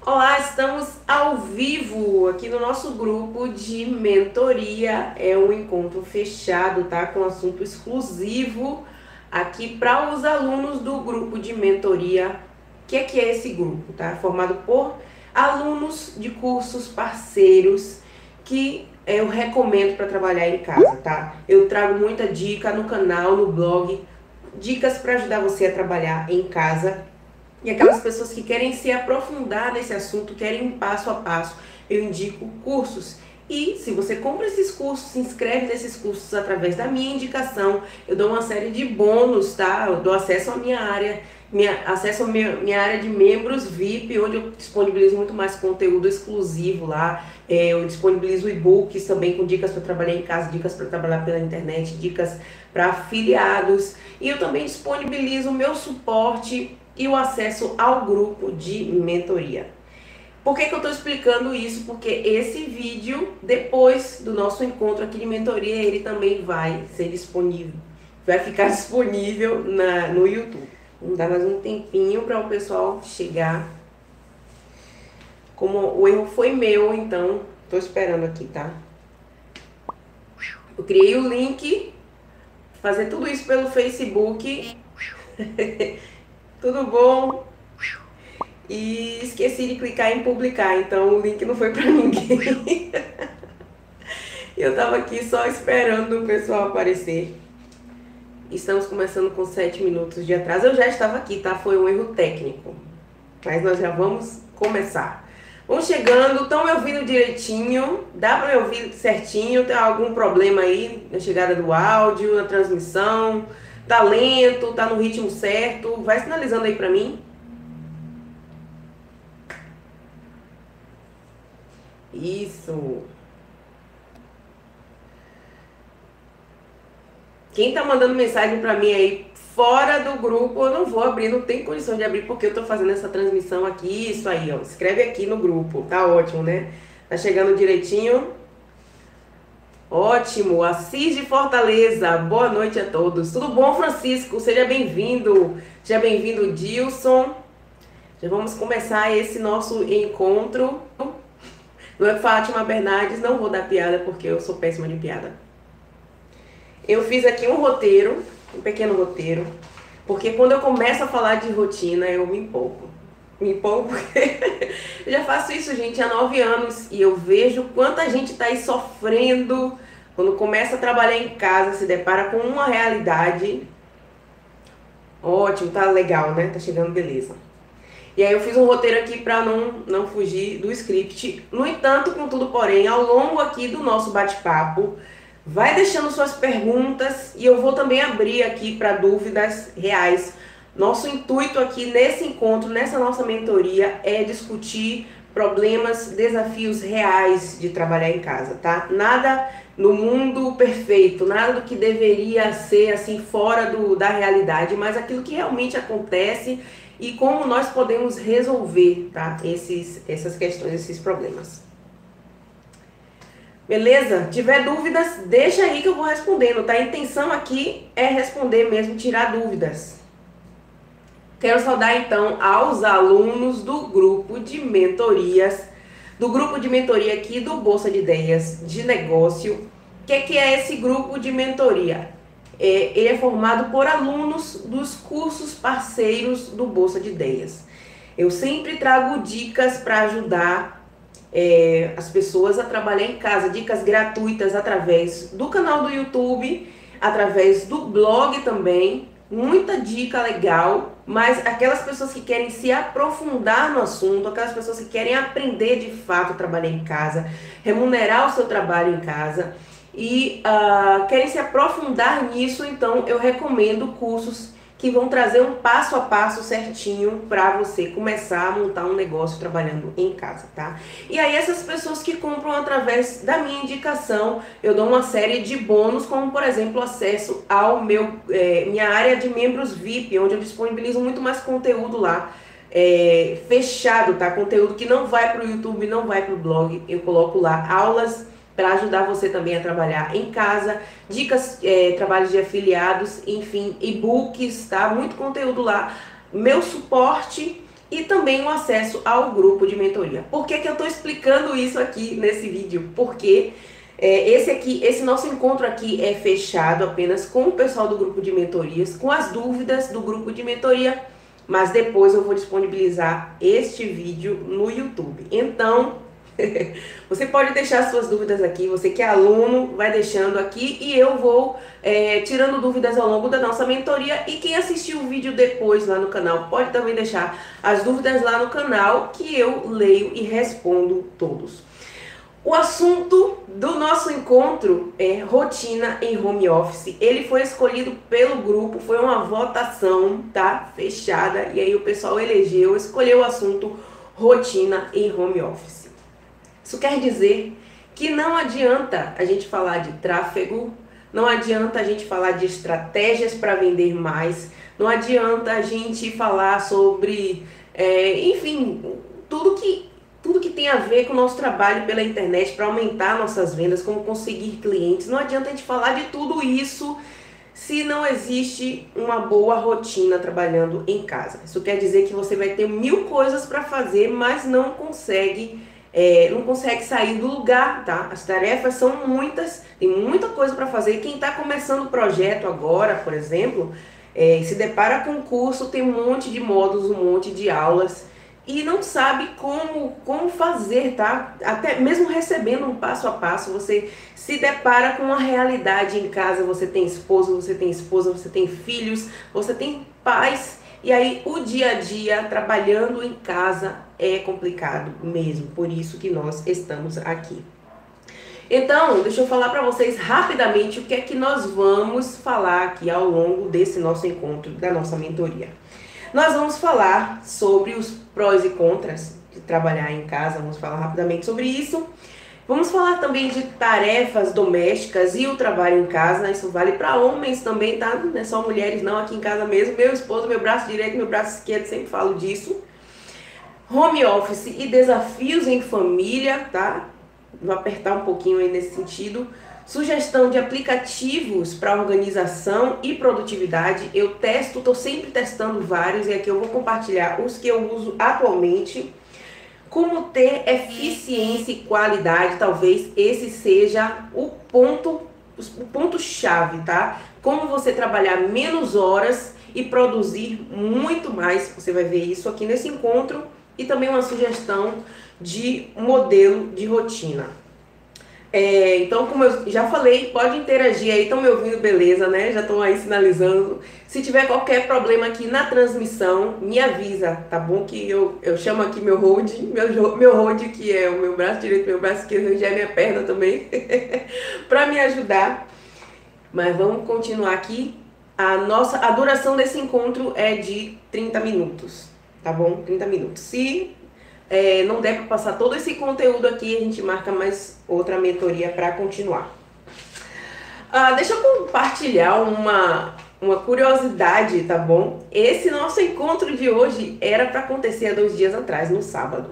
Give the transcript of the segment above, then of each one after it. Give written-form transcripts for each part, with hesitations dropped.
Olá, estamos ao vivo aqui no nosso grupo de mentoria. É um encontro fechado, tá? Com assunto exclusivo aqui para os alunos do grupo de mentoria. O que é esse grupo, tá? Formado por alunos de cursos parceiros que eu recomendo para trabalhar em casa, tá? Eu trago muita dica no canal, no blog, dicas para ajudar você a trabalhar em casa. E aquelas pessoas que querem se aprofundar nesse assunto, querem um passo a passo, eu indico cursos. E se você compra esses cursos, se inscreve nesses cursos através da minha indicação, eu dou uma série de bônus, tá? Eu dou acesso à minha área, minha área de membros VIP, onde eu disponibilizo muito mais conteúdo exclusivo lá. Eu disponibilizo e-books também com dicas para trabalhar em casa, dicas para trabalhar pela internet, dicas para afiliados. E eu também disponibilizo o meu suporte e o acesso ao grupo de mentoria. Por que eu estou explicando isso? Porque esse vídeo, depois do nosso encontro aqui de mentoria, ele também vai ser disponível, vai ficar disponível no YouTube. Vamos dar mais um tempinho para o pessoal chegar. Como o erro foi meu, então estou esperando aqui, tá? Eu criei o link, fazer tudo isso pelo Facebook. Tudo bom? E esqueci de clicar em publicar, então o link não foi pra ninguém. Eu tava aqui só esperando o pessoal aparecer. Estamos começando com 7 minutos de atraso. Eu já estava aqui, tá? Foi um erro técnico. Mas nós já vamos começar. Vamos chegando, estão me ouvindo direitinho? Dá pra me ouvir certinho? Tem algum problema aí na chegada do áudio, na transmissão? Tá lento, tá no ritmo certo? Vai sinalizando aí pra mim. Isso. Quem tá mandando mensagem pra mim aí fora do grupo, eu não vou abrir, não tem condição de abrir porque eu tô fazendo essa transmissão aqui. Isso aí, ó. Escreve aqui no grupo, tá ótimo, né? Tá chegando direitinho? Ótimo, Assis de Fortaleza, boa noite a todos. Tudo bom, Francisco? Seja bem-vindo, Dilson. Já vamos começar esse nosso encontro. Não é Fátima Bernardes, não vou dar piada porque eu sou péssima de piada. Eu fiz aqui um roteiro, um pequeno roteiro, porque quando eu começo a falar de rotina, eu me empolgo. Me empolgo porque eu já faço isso, gente, há 9 anos e eu vejo quanta gente tá aí sofrendo quando começa a trabalhar em casa, se depara com uma realidade. Ótimo, tá legal, né? Tá chegando beleza. E aí eu fiz um roteiro aqui para não fugir do script. No entanto, contudo, porém, ao longo aqui do nosso bate-papo, vai deixando suas perguntas e eu vou também abrir aqui para dúvidas reais. Nosso intuito aqui nesse encontro, nessa nossa mentoria, é discutir problemas, desafios reais de trabalhar em casa, tá? Nada no mundo perfeito, nada do que deveria ser assim fora da realidade, mas aquilo que realmente acontece e como nós podemos resolver, tá? Essas questões, esses problemas. Beleza? Tiver dúvidas, deixa aí que eu vou respondendo, tá? A intenção aqui é responder mesmo, tirar dúvidas. Quero saudar então aos alunos do grupo de mentorias, do grupo de mentoria aqui do Bolsa de Ideias de Negócio. O que é esse grupo de mentoria? Ele é formado por alunos dos cursos parceiros do Bolsa de Ideias. Eu sempre trago dicas para ajudar as pessoas a trabalhar em casa, dicas gratuitas através do canal do YouTube, através do blog também, muita dica legal, mas aquelas pessoas que querem se aprofundar no assunto, aquelas pessoas que querem aprender de fato a trabalhar em casa, remunerar o seu trabalho em casa e querem se aprofundar nisso, então eu recomendo cursos que vão trazer um passo a passo certinho para você começar a montar um negócio trabalhando em casa, tá? E aí essas pessoas que compram através da minha indicação, eu dou uma série de bônus, como por exemplo acesso ao minha área de membros VIP, onde eu disponibilizo muito mais conteúdo lá, fechado, tá? Conteúdo que não vai para o YouTube, não vai para o blog, eu coloco lá aulas para ajudar você também a trabalhar em casa, dicas, trabalhos de afiliados, enfim, e-books, tá? Muito conteúdo lá, meu suporte e também o acesso ao grupo de mentoria. Por que que eu estou explicando isso aqui nesse vídeo? Porque esse nosso encontro aqui é fechado apenas com o pessoal do grupo de mentorias, com as dúvidas do grupo de mentoria, mas depois eu vou disponibilizar este vídeo no YouTube. Então, você pode deixar suas dúvidas aqui, você que é aluno, vai deixando aqui e eu vou tirando dúvidas ao longo da nossa mentoria. E quem assistiu o vídeo depois lá no canal, pode também deixar as dúvidas lá no canal que eu leio e respondo todos. O assunto do nosso encontro é rotina em home office. Ele foi escolhido pelo grupo, foi uma votação, tá? Fechada. E aí o pessoal escolheu o assunto rotina em home office. Isso quer dizer que não adianta a gente falar de tráfego, não adianta a gente falar de estratégias para vender mais, não adianta a gente falar sobre, enfim, tudo que tem a ver com o nosso trabalho pela internet para aumentar nossas vendas, como conseguir clientes. Não adianta a gente falar de tudo isso se não existe uma boa rotina trabalhando em casa. Isso quer dizer que você vai ter 1000 coisas para fazer, mas não consegue sair do lugar, tá? As tarefas são muitas, tem muita coisa para fazer. Quem está começando o projeto agora, por exemplo, se depara com o curso, tem um monte de módulos, um monte de aulas e não sabe como fazer, tá? Até mesmo recebendo um passo a passo, você se depara com uma realidade em casa. Você tem esposo, você tem esposa, você tem filhos, você tem pais. E aí o dia a dia trabalhando em casa é complicado mesmo, por isso que nós estamos aqui. Então, deixa eu falar para vocês rapidamente o que é que nós vamos falar aqui ao longo desse nosso encontro, da nossa mentoria. Nós vamos falar sobre os prós e contras de trabalhar em casa, vamos falar rapidamente sobre isso. Vamos falar também de tarefas domésticas e o trabalho em casa. Isso vale para homens também, tá? Não é só mulheres não, aqui em casa mesmo. Meu esposo, meu braço direito, meu braço esquerdo, sempre falo disso. Home office e desafios em família, tá? Vou apertar um pouquinho aí nesse sentido. Sugestão de aplicativos para organização e produtividade. Eu estou sempre testando vários e aqui eu vou compartilhar os que eu uso atualmente. Como ter eficiência e qualidade, talvez esse seja o ponto-chave, tá? Como você trabalhar menos horas e produzir muito mais. Você vai ver isso aqui nesse encontro e também uma sugestão de modelo de rotina. Então, como eu já falei, pode interagir aí, estão me ouvindo, beleza, né? Já estão aí sinalizando. Se tiver qualquer problema aqui na transmissão, me avisa, tá bom? Que eu chamo aqui meu hold, meu hold, que é o meu braço direito, meu braço esquerdo, já é minha perna também, para me ajudar. Mas vamos continuar aqui. A duração desse encontro é de 30 minutos, tá bom? 30 minutos. Se não der para passar todo esse conteúdo aqui, a gente marca mais outra mentoria para continuar. Deixa eu compartilhar uma curiosidade, tá bom? Esse nosso encontro de hoje era para acontecer há 2 dias atrás, no sábado.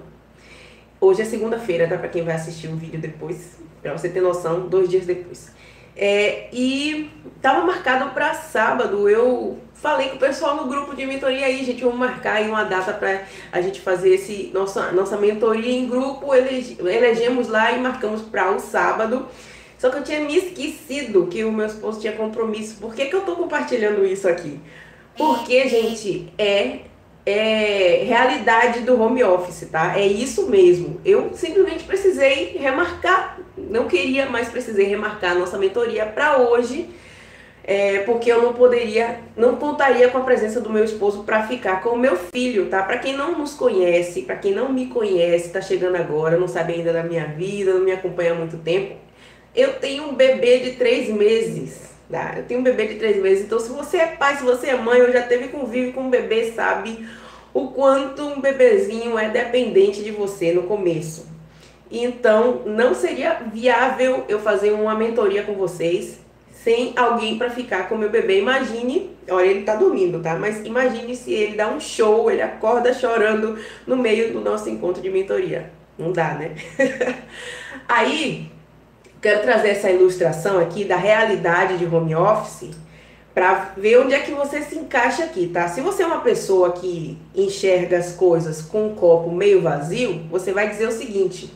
Hoje é segunda-feira, tá? Para quem vai assistir o vídeo depois, para você ter noção, 2 dias depois. E tava marcado para sábado. Eu falei com o pessoal no grupo de mentoria aí, gente, vamos marcar aí uma data para a gente fazer nossa mentoria em grupo. Elegemos lá e marcamos para o sábado. Só que eu tinha me esquecido que o meu esposo tinha compromisso. Por que que eu tô compartilhando isso aqui? Porque, gente, realidade do home office, tá? É isso mesmo. Eu simplesmente precisei remarcar, não queria, mas precisei remarcar a nossa mentoria para hoje, porque eu não contaria com a presença do meu esposo para ficar com o meu filho, tá? Para quem não nos conhece, para quem não me conhece, tá chegando agora, não sabe ainda da minha vida, não me acompanha há muito tempo, eu tenho um bebê de 3 meses. Tá? Eu tenho um bebê de 3 meses, então se você é pai, se você é mãe, ou já teve convívio com um bebê, sabe o quanto um bebezinho é dependente de você no começo. Então, não seria viável eu fazer uma mentoria com vocês sem alguém para ficar com o meu bebê. Imagine, olha, ele tá dormindo, tá? Mas imagine se ele dá um show, ele acorda chorando no meio do nosso encontro de mentoria. Não dá, né? Aí, quero trazer essa ilustração aqui da realidade de home office para ver onde é que você se encaixa aqui, tá? Se você é uma pessoa que enxerga as coisas com um copo meio vazio, você vai dizer o seguinte: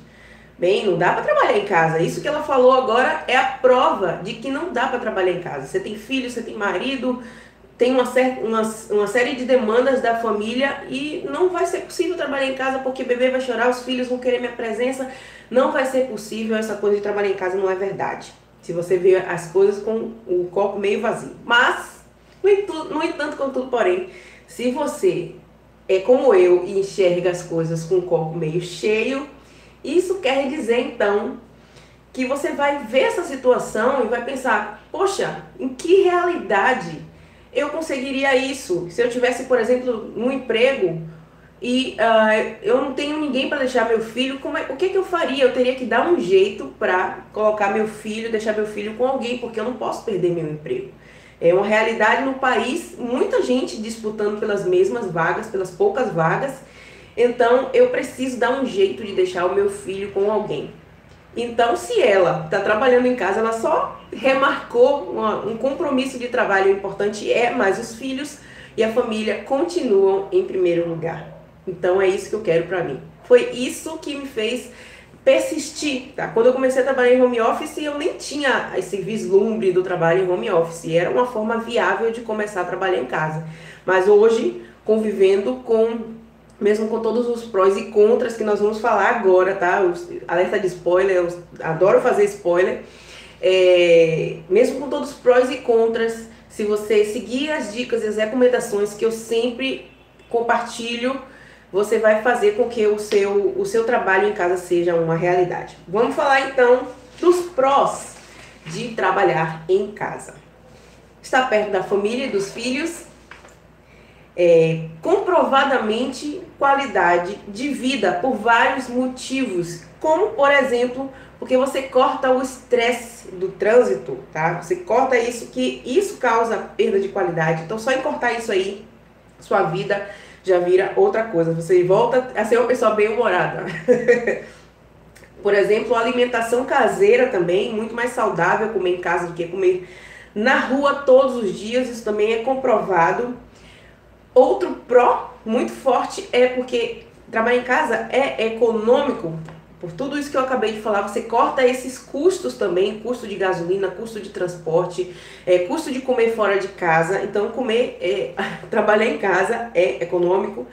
bem, não dá para trabalhar em casa. Isso que ela falou agora é a prova de que não dá para trabalhar em casa. Você tem filho, você tem marido, tem uma série de demandas da família e não vai ser possível trabalhar em casa porque bebê vai chorar, os filhos vão querer minha presença. Não vai ser possível, essa coisa de trabalhar em casa não é verdade. Se você vê as coisas com o copo meio vazio. Mas, no entanto, contudo, porém, se você é como eu e enxerga as coisas com o copo meio cheio, isso quer dizer, então, que você vai ver essa situação e vai pensar: poxa, em que realidade eu conseguiria isso? Se eu tivesse, por exemplo, um emprego e eu não tenho ninguém para deixar meu filho, o que eu faria? Eu teria que dar um jeito para colocar meu filho, deixar meu filho com alguém, porque eu não posso perder meu emprego. É uma realidade no país, muita gente disputando pelas mesmas vagas, pelas poucas vagas. Então eu preciso dar um jeito de deixar o meu filho com alguém. Então, se ela está trabalhando em casa, ela só remarcou um compromisso de trabalho importante, mas os filhos e a família continuam em primeiro lugar. Então é isso que eu quero para mim. Foi isso que me fez persistir, tá? Quando eu comecei a trabalhar em home office, eu nem tinha esse vislumbre do trabalho em home office. Era uma forma viável de começar a trabalhar em casa. Mas hoje, convivendo mesmo com todos os prós e contras que nós vamos falar agora, tá? Alerta de spoiler, eu adoro fazer spoiler. Mesmo com todos os prós e contras, se você seguir as dicas e as recomendações que eu sempre compartilho, você vai fazer com que o seu trabalho em casa seja uma realidade. Vamos falar então dos prós de trabalhar em casa. Estar perto da família e dos filhos, comprovadamente qualidade de vida por vários motivos, como por exemplo, porque você corta o estresse do trânsito, tá? Você corta isso, que isso causa perda de qualidade. Então só em cortar isso aí, sua vida já vira outra coisa, você volta a ser uma pessoa bem-humorada. Por exemplo, a alimentação caseira também, muito mais saudável comer em casa do que comer na rua todos os dias, isso também é comprovado. Outro pró muito forte é porque trabalhar em casa é econômico. Por tudo isso que eu acabei de falar, você corta esses custos também, custo de gasolina, custo de transporte, custo de comer fora de casa. Então trabalhar em casa é econômico.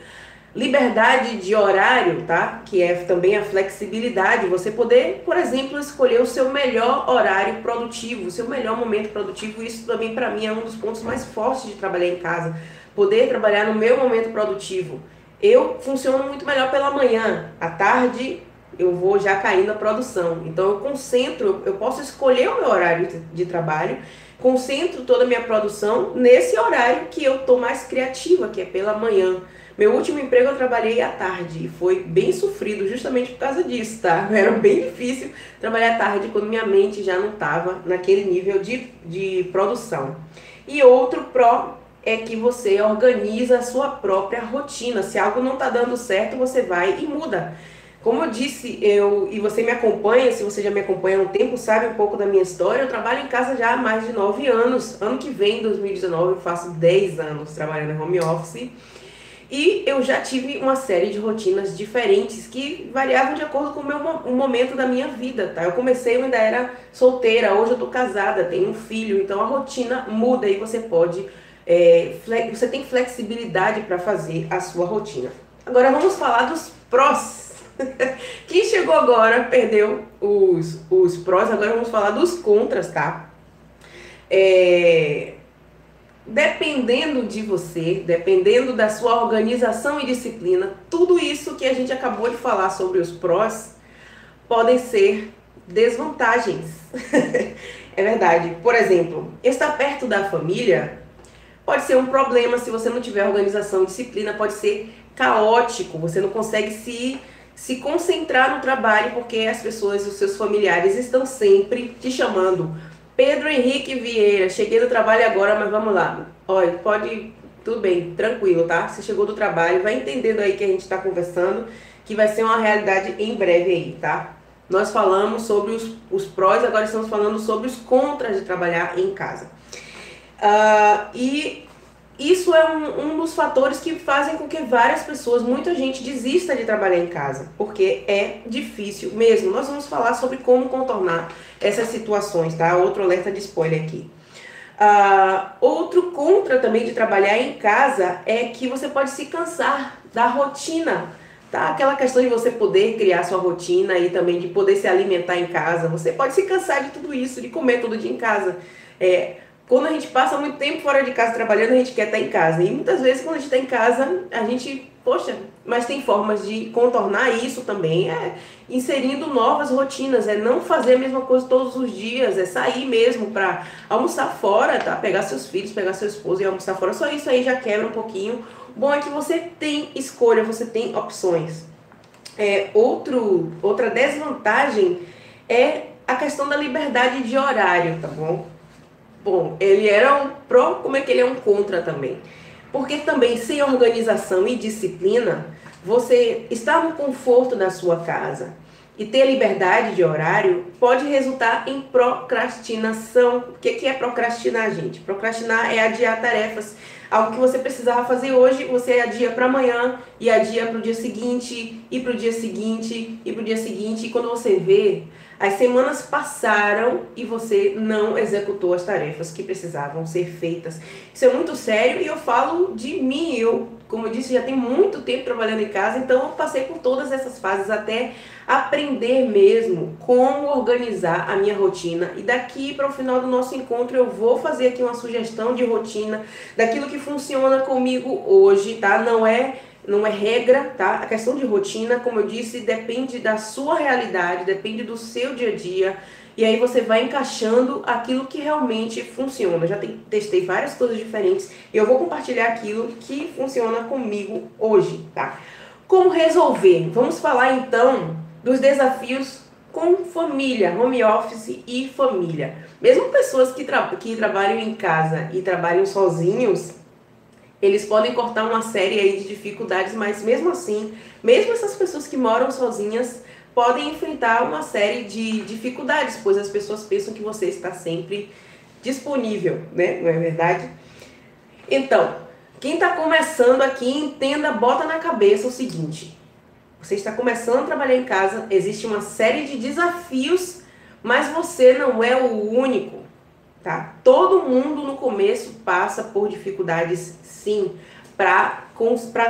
Liberdade de horário, tá? Que é também a flexibilidade. Você poder, por exemplo, escolher o seu melhor horário produtivo, o seu melhor momento produtivo. Isso também para mim é um dos pontos mais fortes de trabalhar em casa. Poder trabalhar no meu momento produtivo. Eu funciono muito melhor pela manhã, à tarde eu vou já caindo a produção. Então eu posso escolher o meu horário de trabalho, concentro toda a minha produção nesse horário que eu tô mais criativa, que é pela manhã. Meu último emprego eu trabalhei à tarde e foi bem sofrido justamente por causa disso, tá? Era bem difícil trabalhar à tarde quando minha mente já não estava naquele nível de produção. E outro pró é que você organiza a sua própria rotina. Se algo não está dando certo, você vai e muda. Como eu disse, e você me acompanha, se você já me acompanha há um tempo, sabe um pouco da minha história, eu trabalho em casa já há mais de 9 anos. Ano que vem, 2019, eu faço 10 anos trabalhando em home office. E eu já tive uma série de rotinas diferentes que variavam de acordo com o momento da minha vida, tá? Eu comecei, eu ainda era solteira, hoje eu tô casada, tenho um filho, então a rotina muda e você pode, você tem flexibilidade para fazer a sua rotina. Agora vamos falar dos prós. Quem chegou agora perdeu os prós, agora vamos falar dos contras, tá? Dependendo de você, dependendo da sua organização e disciplina, tudo isso que a gente acabou de falar sobre os prós podem ser desvantagens. É verdade. Por exemplo, estar perto da família pode ser um problema se você não tiver organização e disciplina, pode ser caótico, você não consegue se concentrar no trabalho porque as pessoas, os seus familiares estão sempre te chamando. Pedro Henrique Vieira, cheguei do trabalho agora, mas vamos lá. Olha, tudo bem, tranquilo, tá? Você chegou do trabalho, vai entendendo aí que a gente tá conversando, que vai ser uma realidade em breve aí, tá? Nós falamos sobre os prós, agora estamos falando sobre os contras de trabalhar em casa. E isso é um dos fatores que fazem com que várias pessoas, muita gente desista de trabalhar em casa, porque é difícil mesmo. Nós vamos falar sobre como contornar essas situações, tá? Outro alerta de spoiler aqui. Outro contra também de trabalhar em casa é que você pode se cansar da rotina, tá? Aquela questão de você poder criar sua rotina e também de poder se alimentar em casa. Você pode se cansar de tudo isso, de comer todo dia em casa. Quando a gente passa muito tempo fora de casa trabalhando, a gente quer estar em casa. E muitas vezes quando a gente está em casa, a gente, poxa, mas tem formas de contornar isso também. Inserindo novas rotinas, não fazer a mesma coisa todos os dias, sair mesmo para almoçar fora, tá? Pegar seus filhos, pegar seu esposo e almoçar fora. Só isso aí já quebra um pouquinho. Bom é que você tem escolha, você tem opções. Outra desvantagem é a questão da liberdade de horário, tá bom? Bom, ele era um pró, como é que ele é um contra também? Porque também sem organização e disciplina, você estar no conforto da sua casa e ter liberdade de horário pode resultar em procrastinação. O que é procrastinar, gente? Procrastinar é adiar tarefas. Algo que você precisava fazer hoje, você adia para amanhã, e adia para o dia seguinte, e para o dia seguinte, e para o dia seguinte. E quando você vê, as semanas passaram e você não executou as tarefas que precisavam ser feitas. Isso é muito sério e eu falo de mim. Eu, como eu disse, já tenho muito tempo trabalhando em casa, então eu passei por todas essas fases até aprender mesmo como organizar a minha rotina. E daqui para o final do nosso encontro eu vou fazer aqui uma sugestão de rotina daquilo que funciona comigo hoje, tá? Não é regra, tá? A questão de rotina, como eu disse, depende da sua realidade, depende do seu dia a dia. E aí você vai encaixando aquilo que realmente funciona. Eu já testei várias coisas diferentes e eu vou compartilhar aquilo que funciona comigo hoje, tá? Como resolver? Vamos falar então dos desafios com família, home office e família. Mesmo pessoas que trabalham em casa e trabalham sozinhos, eles podem cortar uma série aí de dificuldades, mas mesmo assim, mesmo essas pessoas que moram sozinhas podem enfrentar uma série de dificuldades, pois as pessoas pensam que você está sempre disponível, né? Não é verdade? Então, quem está começando aqui, entenda, bota na cabeça o seguinte: você está começando a trabalhar em casa, existe uma série de desafios, mas você não é o único. Tá? Todo mundo no começo passa por dificuldades, sim, para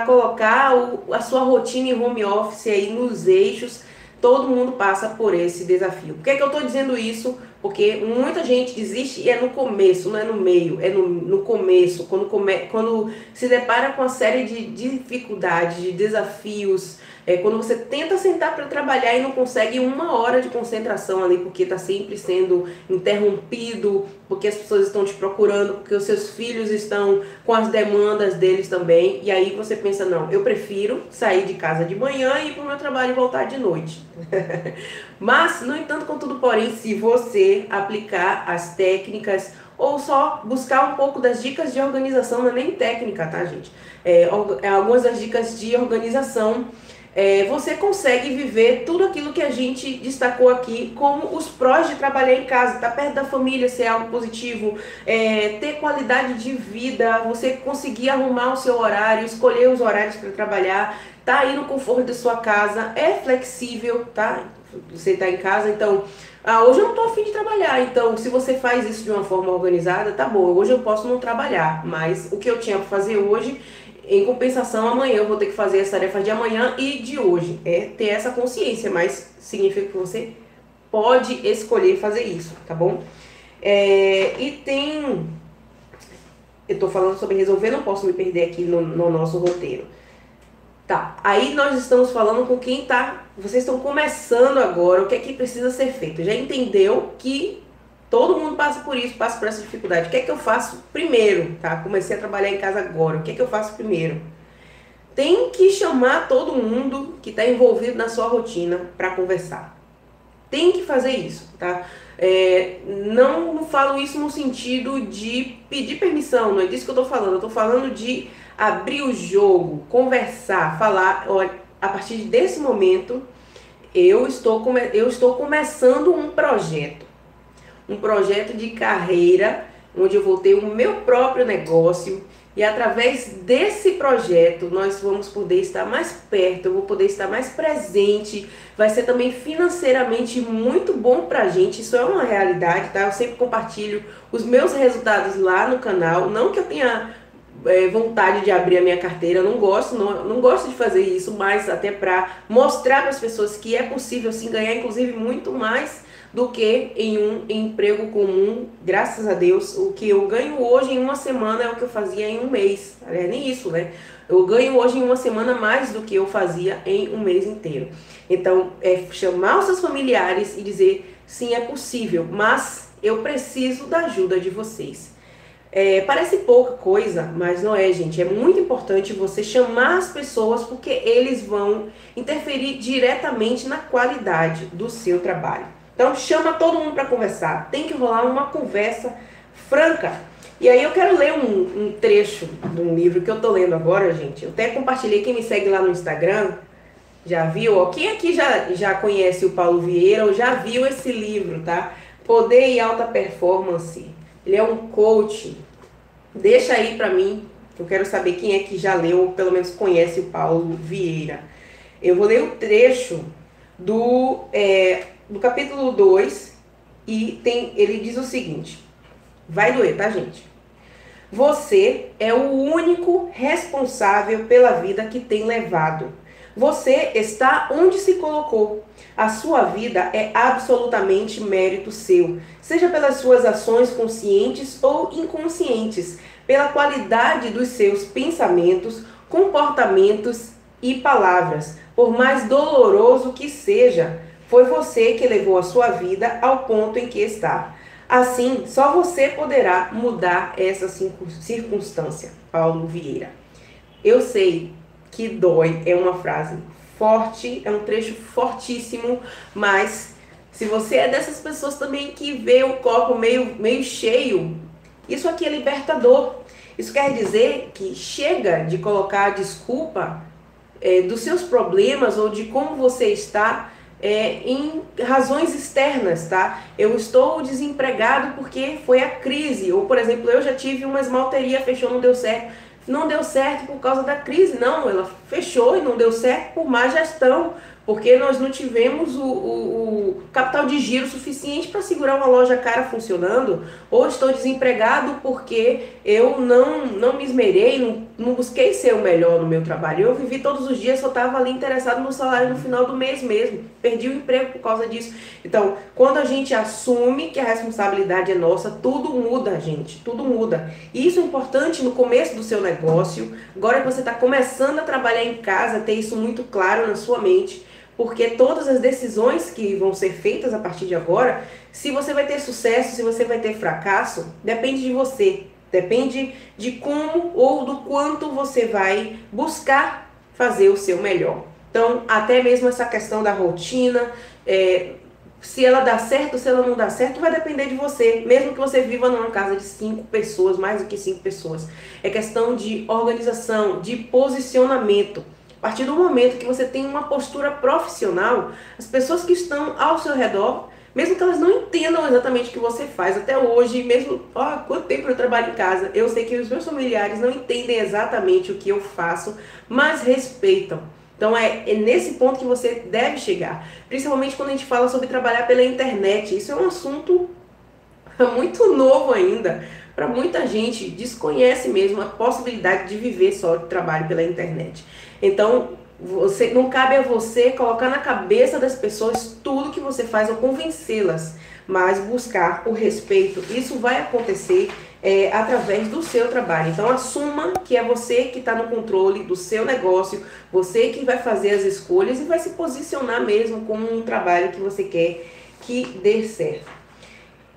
colocar a sua rotina em home office aí nos eixos. Todo mundo passa por esse desafio. Por que eu estou dizendo isso? Porque muita gente desiste e é no começo, não é no meio, é no começo, quando se depara com uma série de dificuldades, de desafios. Quando você tenta sentar para trabalhar e não consegue 1 hora de concentração ali, porque está sempre sendo interrompido, porque as pessoas estão te procurando, porque os seus filhos estão com as demandas deles também. E aí você pensa, não, eu prefiro sair de casa de manhã e ir para o meu trabalho e voltar de noite. Mas, no entanto, contudo, porém, se você aplicar as técnicas ou só buscar um pouco das dicas de organização, não é nem técnica, tá, gente? Algumas das dicas de organização, você consegue viver tudo aquilo que a gente destacou aqui como os prós de trabalhar em casa, estar perto da família, ser algo positivo, ter qualidade de vida, você conseguir arrumar o seu horário, escolher os horários para trabalhar, tá aí no conforto da sua casa, é flexível, tá? Você está em casa, então, hoje eu não estou a fim de trabalhar, então se você faz isso de uma forma organizada, tá bom, hoje eu posso não trabalhar, mas o que eu tinha para fazer hoje, em compensação, amanhã eu vou ter que fazer as tarefas de amanhã e de hoje. Ter essa consciência, mas significa que você pode escolher fazer isso, tá bom? Eu tô falando sobre resolver, não posso me perder aqui no nosso roteiro. Tá, aí nós estamos falando com quem vocês estão começando agora, o que é que precisa ser feito. Já entendeu que todo mundo passa por isso, passa por essa dificuldade. O que é que eu faço primeiro, tá? Comecei a trabalhar em casa agora, o que é que eu faço primeiro? Tem que chamar todo mundo que está envolvido na sua rotina para conversar. Tem que fazer isso, tá? Não falo isso no sentido de pedir permissão, não é disso que eu tô falando. Eu tô falando de abrir o jogo, conversar, falar, olha, a partir desse momento eu estou começando um projeto de carreira, onde eu vou ter o meu próprio negócio, e através desse projeto nós vamos poder estar mais perto, eu vou poder estar mais presente, vai ser também financeiramente muito bom pra gente, isso é uma realidade, tá? Eu sempre compartilho os meus resultados lá no canal, não que eu tenha vontade de abrir a minha carteira, eu não gosto de fazer isso, mas até para mostrar para as pessoas que é possível sim ganhar, inclusive muito mais do que em um emprego comum. Graças a Deus, o que eu ganho hoje em uma semana é o que eu fazia em um mês. Aliás, nem isso, né? Eu ganho hoje em uma semana mais do que eu fazia em um mês inteiro. Então, é chamar os seus familiares e dizer, sim, é possível, mas eu preciso da ajuda de vocês. Parece pouca coisa, mas não é, gente. É muito importante você chamar as pessoas, porque eles vão interferir diretamente na qualidade do seu trabalho. Então chama todo mundo para conversar. Tem que rolar uma conversa franca. E aí eu quero ler um trecho de um livro que eu tô lendo agora, gente. Eu até compartilhei, quem me segue lá no Instagram já viu. Ó, quem aqui já conhece o Paulo Vieira ou já viu esse livro, tá? Poder e Alta Performance. Ele é um coach. Deixa aí pra mim, eu quero saber quem é que já leu ou pelo menos conhece o Paulo Vieira. Eu vou ler o trecho do capítulo 2 e ele diz o seguinte, vai doer, tá, gente? Você é o único responsável pela vida que tem levado. Você está onde se colocou. A sua vida é absolutamente mérito seu, seja pelas suas ações conscientes ou inconscientes, pela qualidade dos seus pensamentos, comportamentos e palavras. Por mais doloroso que seja, foi você que levou a sua vida ao ponto em que está. Assim, só você poderá mudar essa circunstância. Paulo Vieira. Eu sei que dói, é uma frase forte, é um trecho fortíssimo, mas se você é dessas pessoas também que vê o copo meio cheio, isso aqui é libertador. Isso quer dizer que chega de colocar a desculpa dos seus problemas ou de como você está em razões externas, tá? Eu estou desempregado porque foi a crise, ou por exemplo, eu já tive uma esmalteria, fechou, não deu certo. Não deu certo por causa da crise, não, ela fechou e não deu certo por má gestão, porque nós não tivemos o capital de giro suficiente para segurar uma loja cara funcionando, ou estou desempregado porque eu não me esmerei, não busquei ser o melhor no meu trabalho. Eu vivi todos os dias, só estava ali interessado no salário no final do mês mesmo, perdi o emprego por causa disso. Então, quando a gente assume que a responsabilidade é nossa, tudo muda, gente, tudo muda. E isso é importante no começo do seu negócio, agora que você está começando a trabalhar em casa, ter isso muito claro na sua mente, porque todas as decisões que vão ser feitas a partir de agora, se você vai ter sucesso, se você vai ter fracasso, depende de você. Depende de como ou do quanto você vai buscar fazer o seu melhor. Então, até mesmo essa questão da rotina, se ela dá certo, se ela não dá certo, vai depender de você. Mesmo que você viva numa casa de 5 pessoas, mais do que 5 pessoas. É questão de organização, de posicionamento. A partir do momento que você tem uma postura profissional, as pessoas que estão ao seu redor, mesmo que elas não entendam exatamente o que você faz, até hoje, mesmo, quanto tempo eu trabalho em casa, eu sei que os meus familiares não entendem exatamente o que eu faço, mas respeitam. Então é nesse ponto que você deve chegar, principalmente quando a gente fala sobre trabalhar pela internet. Isso é um assunto muito novo ainda, para muita gente desconhece mesmo a possibilidade de viver só de trabalho pela internet. Então, não cabe a você colocar na cabeça das pessoas tudo que você faz ou convencê-las, mas buscar o respeito. Isso vai acontecer através do seu trabalho. Então, assuma que é você que está no controle do seu negócio, você que vai fazer as escolhas e vai se posicionar mesmo como um trabalho que você quer que dê certo.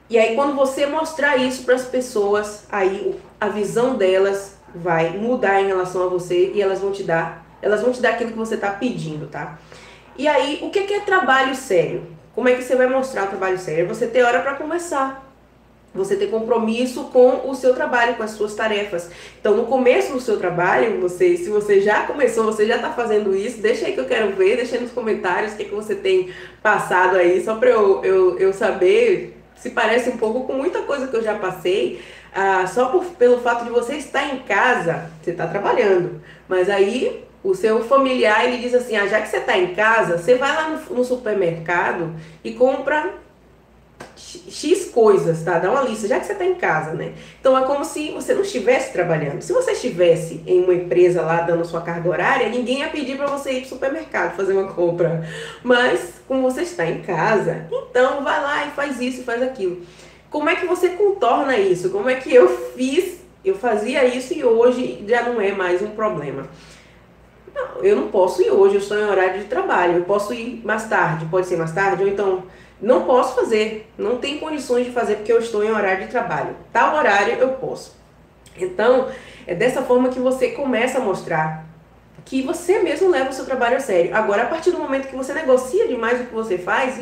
E aí, quando você mostrar isso para as pessoas, aí a visão delas vai mudar em relação a você e elas vão te dar aquilo que você está pedindo, tá? E aí, o que é trabalho sério? Como é que você vai mostrar o trabalho sério? É você ter hora para conversar. você ter compromisso com o seu trabalho, com as suas tarefas. Então, no começo do seu trabalho, se você já começou, você já está fazendo isso, deixa aí que eu quero ver, deixa aí nos comentários o que você tem passado aí, só para eu saber se parece um pouco com muita coisa que eu já passei. Só pelo fato de você estar em casa, você está trabalhando, mas aí o seu familiar ele diz assim, já que você está em casa, você vai lá no supermercado e compra X coisas, tá? Dá uma lista, já que você está em casa, né? Então é como se você não estivesse trabalhando. Se você estivesse em uma empresa lá dando sua carga horária, ninguém ia pedir para você ir pro supermercado fazer uma compra. Mas como você está em casa, então vai lá e faz isso e faz aquilo. Como é que você contorna isso? Como é que eu fiz? Eu fazia isso e hoje já não é mais um problema. Não, eu não posso ir hoje, eu estou em horário de trabalho. Eu posso ir mais tarde, pode ser mais tarde, ou então não posso fazer, não tem condições de fazer porque eu estou em horário de trabalho. Tal horário eu posso. Então, é dessa forma que você começa a mostrar que você mesmo leva o seu trabalho a sério. Agora, a partir do momento que você negocia demais o que você faz,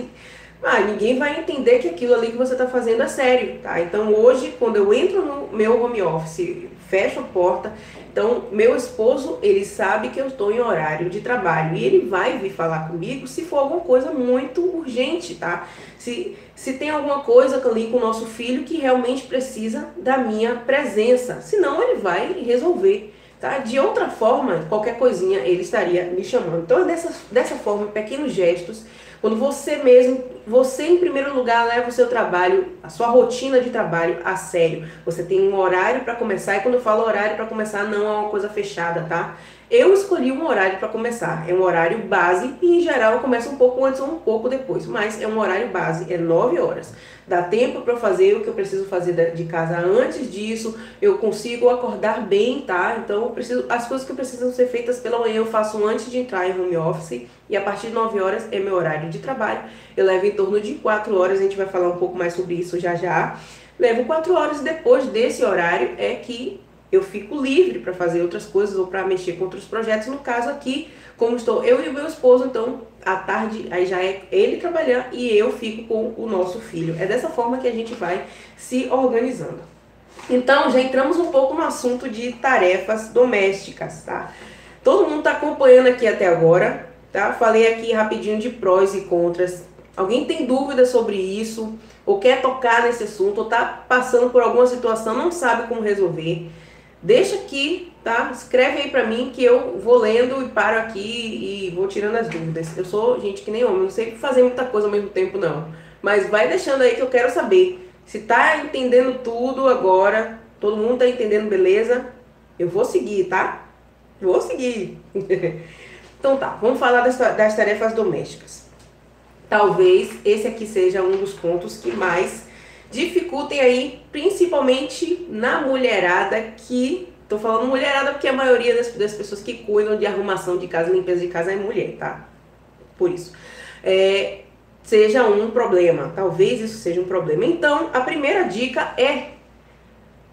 ninguém vai entender que aquilo ali que você está fazendo é sério, tá? Então, hoje, quando eu entro no meu home office, fecho a porta, então, meu esposo, ele sabe que eu estou em horário de trabalho e ele vai vir falar comigo se for alguma coisa muito urgente, tá? Se tem alguma coisa ali com o nosso filho que realmente precisa da minha presença, senão ele vai resolver. Tá? De outra forma, qualquer coisinha ele estaria me chamando. Então, dessa forma, pequenos gestos, quando você em primeiro lugar leva o seu trabalho, a sua rotina de trabalho a sério. Você tem um horário para começar, e quando eu falo horário para começar, não é uma coisa fechada, tá? Eu escolhi um horário para começar, é um horário base e em geral eu começo um pouco antes ou um pouco depois, mas é um horário base, é 9 horas. Dá tempo para eu fazer o que eu preciso fazer de casa antes disso, eu consigo acordar bem, tá? Então as coisas que precisam ser feitas pela manhã eu faço antes de entrar em home office e a partir de 9 horas é meu horário de trabalho. Eu levo em torno de 4 horas, a gente vai falar um pouco mais sobre isso já já. Levo 4 horas e depois desse horário é que eu fico livre para fazer outras coisas ou para mexer com outros projetos. No caso aqui, como estou eu e o meu esposo, então à tarde aí já é ele trabalhar e eu fico com o nosso filho. É dessa forma que a gente vai se organizando. Então já entramos um pouco no assunto de tarefas domésticas, tá? Todo mundo está acompanhando aqui até agora, tá? Falei aqui rapidinho de prós e contras. Alguém tem dúvida sobre isso? Ou quer tocar nesse assunto? Ou está passando por alguma situação, não sabe como resolver? Deixa aqui, tá? Escreve aí pra mim que eu vou lendo e paro aqui e vou tirando as dúvidas. Eu sou gente que nem homem, não sei fazer muita coisa ao mesmo tempo não. Mas vai deixando aí que eu quero saber. Se tá entendendo tudo agora, todo mundo tá entendendo, beleza? Eu vou seguir, tá? Vou seguir. Então tá, vamos falar das tarefas domésticas. Talvez esse aqui seja um dos pontos que mais dificultem aí, principalmente na mulherada que... Tô falando mulherada porque a maioria das pessoas que cuidam de arrumação de casa, limpeza de casa é mulher, tá? Por isso. Seja um problema, talvez isso seja um problema. Então, a primeira dica é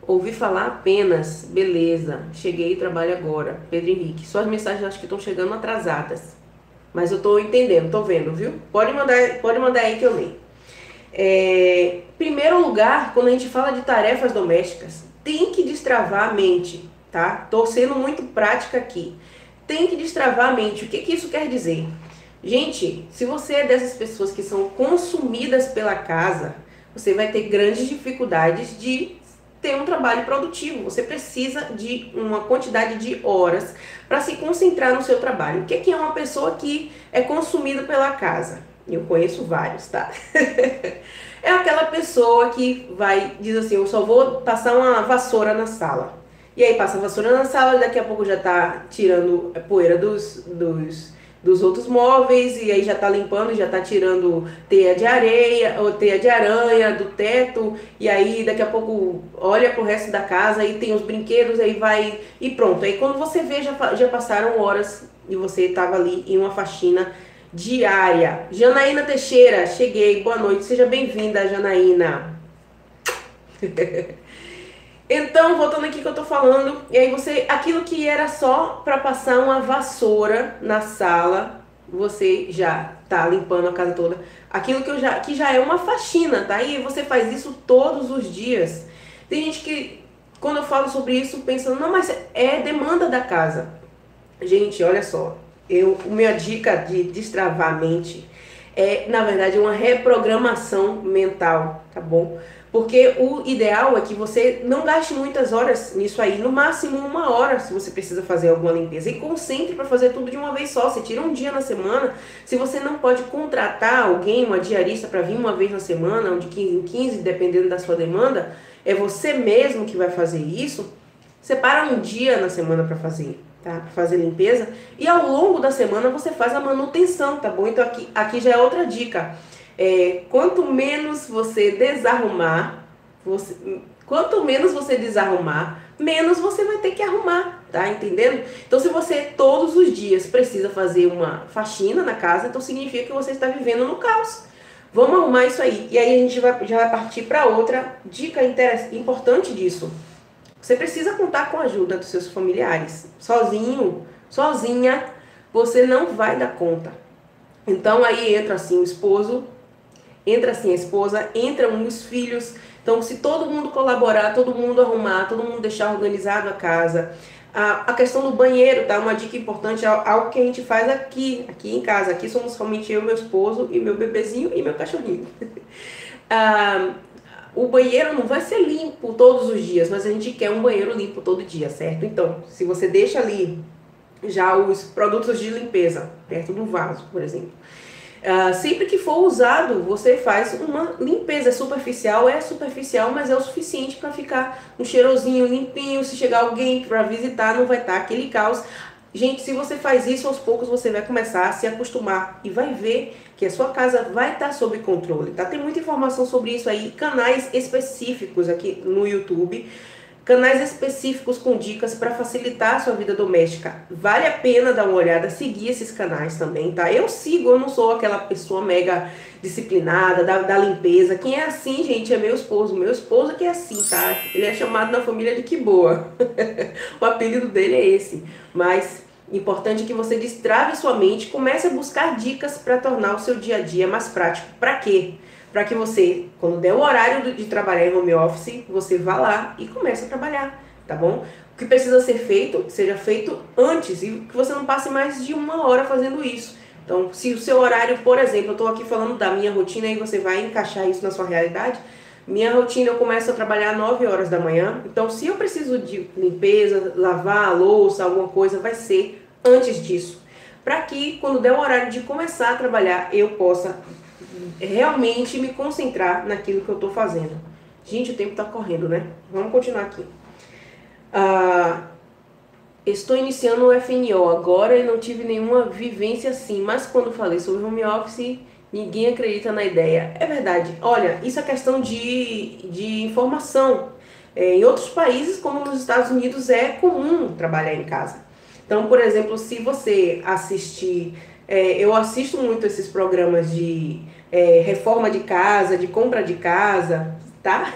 ouvir falar apenas, beleza, cheguei e trabalho agora. Pedro Henrique, suas mensagens acho que estão chegando atrasadas. Mas eu tô entendendo, tô vendo, viu? Pode mandar aí que eu leio. Primeiro lugar, quando a gente fala de tarefas domésticas, tem que destravar a mente, tá? Tô sendo muito prática aqui. Tem que destravar a mente. O que isso quer dizer? Gente, se você é dessas pessoas que são consumidas pela casa, você vai ter grandes dificuldades de ter um trabalho produtivo. Você precisa de uma quantidade de horas para se concentrar no seu trabalho. O que é uma pessoa que é consumida pela casa? Eu conheço vários, tá? É aquela pessoa que diz assim, eu só vou passar uma vassoura na sala. E aí passa a vassoura na sala, daqui a pouco já tá tirando a poeira dos outros móveis, e aí já tá limpando, já tá tirando teia de areia, ou teia de aranha do teto, e aí daqui a pouco olha pro resto da casa, aí tem os brinquedos, aí vai, e pronto. Aí quando você vê, já passaram horas e você tava ali em uma faxina diária. Janaína Teixeira, cheguei, boa noite, seja bem-vinda, Janaína. Então, voltando aqui que eu tô falando, e aí aquilo que era só para passar uma vassoura na sala, você já tá limpando a casa toda. Aquilo que já é uma faxina, tá? E você faz isso todos os dias. Tem gente que, quando eu falo sobre isso, pensa, não, mas é demanda da casa. Gente, olha só, minha dica de destravar a mente é, na verdade, uma reprogramação mental, tá bom? Porque o ideal é que você não gaste muitas horas nisso aí, no máximo 1 hora se você precisa fazer alguma limpeza. E concentre para fazer tudo de uma vez só. Você tira um dia na semana. Se você não pode contratar alguém, uma diarista, para vir uma vez na semana, ou de 15 em 15, dependendo da sua demanda, é você mesmo que vai fazer isso. Separa um dia na semana para fazer, tá? Pra fazer limpeza. E ao longo da semana você faz a manutenção, tá bom? Então aqui já é outra dica. Quanto menos você desarrumar, menos você vai ter que arrumar, tá entendendo? Então se você todos os dias precisa fazer uma faxina na casa, então significa que você está vivendo no caos. Vamos arrumar isso aí. E aí a gente já vai partir para outra dica importante disso. Você precisa contar com a ajuda dos seus familiares. Sozinho, sozinha, você não vai dar conta. Então aí entra assim o esposo, entra assim a esposa, entram os filhos. Então se todo mundo colaborar, todo mundo arrumar, todo mundo deixar organizado a casa. A questão do banheiro, tá? Uma dica importante, algo que a gente faz aqui em casa. Aqui somos somente eu, meu esposo e meu bebezinho e meu cachorrinho. O banheiro não vai ser limpo todos os dias, mas a gente quer um banheiro limpo todo dia, certo? Então, se você deixa ali já os produtos de limpeza perto do vaso, por exemplo, sempre que for usado, você faz uma limpeza. É superficial, mas é o suficiente para ficar um cheirosinho limpinho. Se chegar alguém para visitar, não vai estar aquele caos. Gente, se você faz isso, aos poucos você vai começar a se acostumar e vai ver que a sua casa vai estar sob controle, tá? Tem muita informação sobre isso aí, canais específicos aqui no YouTube, canais específicos com dicas para facilitar a sua vida doméstica. Vale a pena dar uma olhada, seguir esses canais também, tá? Eu não sou aquela pessoa mega disciplinada da limpeza. Quem é assim, gente, é meu esposo. Meu esposo que é assim, tá? Ele é chamado na família de Que Boa. O apelido dele é esse. Mas importante que você destrave sua mente, comece a buscar dicas para tornar o seu dia a dia mais prático. Para quê? Para que você, quando der o horário de trabalhar em home office, você vá lá e comece a trabalhar, tá bom? O que precisa ser feito, seja feito antes e que você não passe mais de 1 hora fazendo isso. Então, se o seu horário, por exemplo, eu estou aqui falando da minha rotina e você vai encaixar isso na sua realidade. Minha rotina, eu começo a trabalhar às 9 horas da manhã. Então, se eu preciso de limpeza, lavar a louça, alguma coisa, vai ser antes disso. Para que, quando der o horário de começar a trabalhar, eu possa realmente me concentrar naquilo que eu estou fazendo. Gente, o tempo está correndo, né? Vamos continuar aqui. Estou iniciando o FNO agora e não tive nenhuma vivência assim, mas quando falei sobre home office, ninguém acredita na ideia. É verdade. Olha, isso é questão de informação. Em outros países, como nos Estados Unidos, é comum trabalhar em casa. Então, por exemplo, se você assistir... eu assisto muito esses programas de reforma de casa, de compra de casa, tá?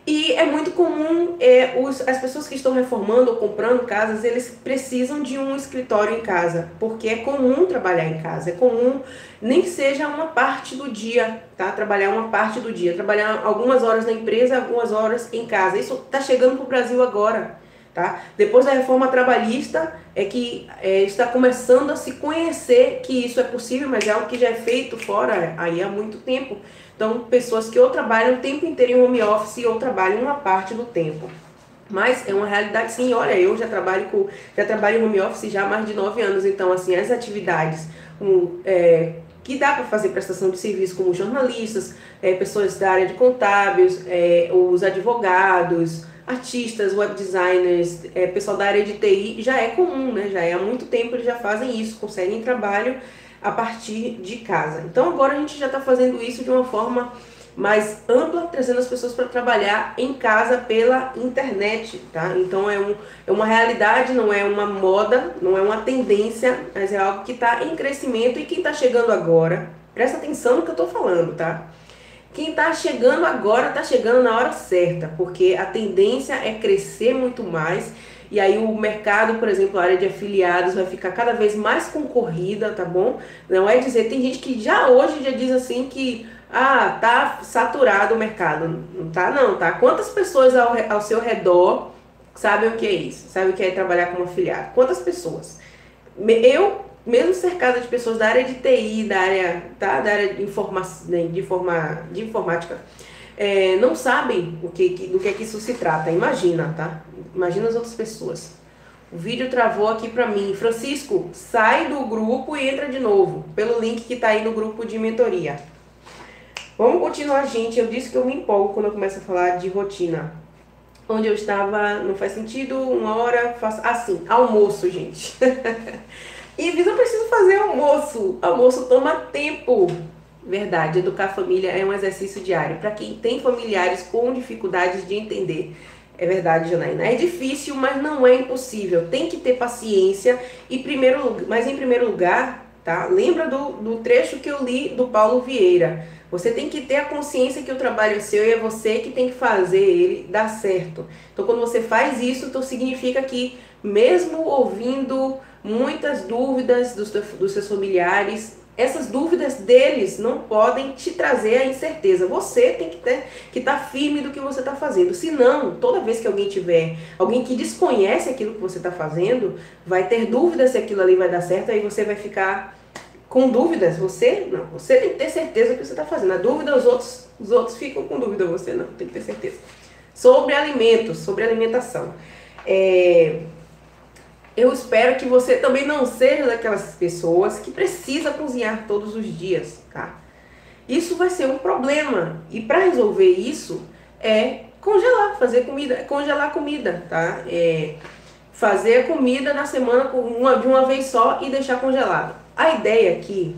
E é muito comum, as pessoas que estão reformando ou comprando casas, eles precisam de um escritório em casa, porque é comum trabalhar em casa, é comum, nem que seja uma parte do dia, tá? Trabalhar uma parte do dia, trabalhar algumas horas na empresa, algumas horas em casa. Isso está chegando para o Brasil agora, tá? Depois da reforma trabalhista, está começando a se conhecer que isso é possível, mas é algo que já é feito fora aí há muito tempo. Então, pessoas que ou trabalham o tempo inteiro em home office ou trabalham uma parte do tempo. Mas é uma realidade, sim. Olha, eu já trabalho em home office já há mais de 9 anos. Então, assim, as atividades que dá para fazer prestação de serviço, como jornalistas, pessoas da área de contábeis, os advogados, artistas, web designers, pessoal da área de TI, já é comum, né? Já há muito tempo eles já fazem isso, conseguem trabalho a partir de casa. Então agora a gente já está fazendo isso de uma forma mais ampla, trazendo as pessoas para trabalhar em casa pela internet, tá? Então é uma realidade, não é uma moda, não é uma tendência, mas é algo que está em crescimento. E quem está chegando agora, presta atenção no que eu estou falando, tá? Quem está chegando agora está chegando na hora certa, porque a tendência é crescer muito mais e aí o mercado, por exemplo, a área de afiliados vai ficar cada vez mais concorrida, tá bom? Não é dizer, tem gente que já hoje já diz assim que tá saturado o mercado. Não tá não, tá? Quantas pessoas ao seu redor sabem o que é isso? Sabem o que é trabalhar como afiliado? Quantas pessoas? Eu, mesmo cercada de pessoas da área de TI, da área, tá? Da área de informática, não sabem do que é que isso se trata. Imagina, tá? Imagina as outras pessoas. O vídeo travou aqui pra mim. Francisco, sai do grupo e entra de novo, pelo link que tá aí no grupo de mentoria. Vamos continuar, gente. Eu disse que eu me empolgo quando eu começo a falar de rotina. Onde eu estava, não faz sentido, uma hora, faço assim, almoço, gente. E eu preciso fazer almoço. Almoço toma tempo. Verdade, educar a família é um exercício diário. Para quem tem familiares com dificuldades de entender. É verdade, Janaína. É difícil, mas não é impossível. Tem que ter paciência. Em primeiro lugar, tá? Lembra do trecho que eu li do Paulo Vieira. Você tem que ter a consciência que o trabalho é seu e é você que tem que fazer ele dar certo. Então, quando você faz isso, então significa que, mesmo ouvindo muitas dúvidas dos seus familiares, essas dúvidas deles não podem te trazer a incerteza. Você tem que estar firme do que você está fazendo. Senão, toda vez que alguém que desconhece aquilo que você está fazendo, vai ter dúvidas se aquilo ali vai dar certo, aí você vai ficar com dúvidas. Você tem que ter certeza do que você está fazendo. A dúvida, os outros ficam com dúvida, você não, tem que ter certeza. Sobre alimentos, sobre alimentação. Eu espero que você também não seja daquelas pessoas que precisa cozinhar todos os dias, tá? Isso vai ser um problema. E para resolver isso, congelar, fazer comida, congelar comida, tá? Fazer a comida na semana de uma vez só e deixar congelado. A ideia aqui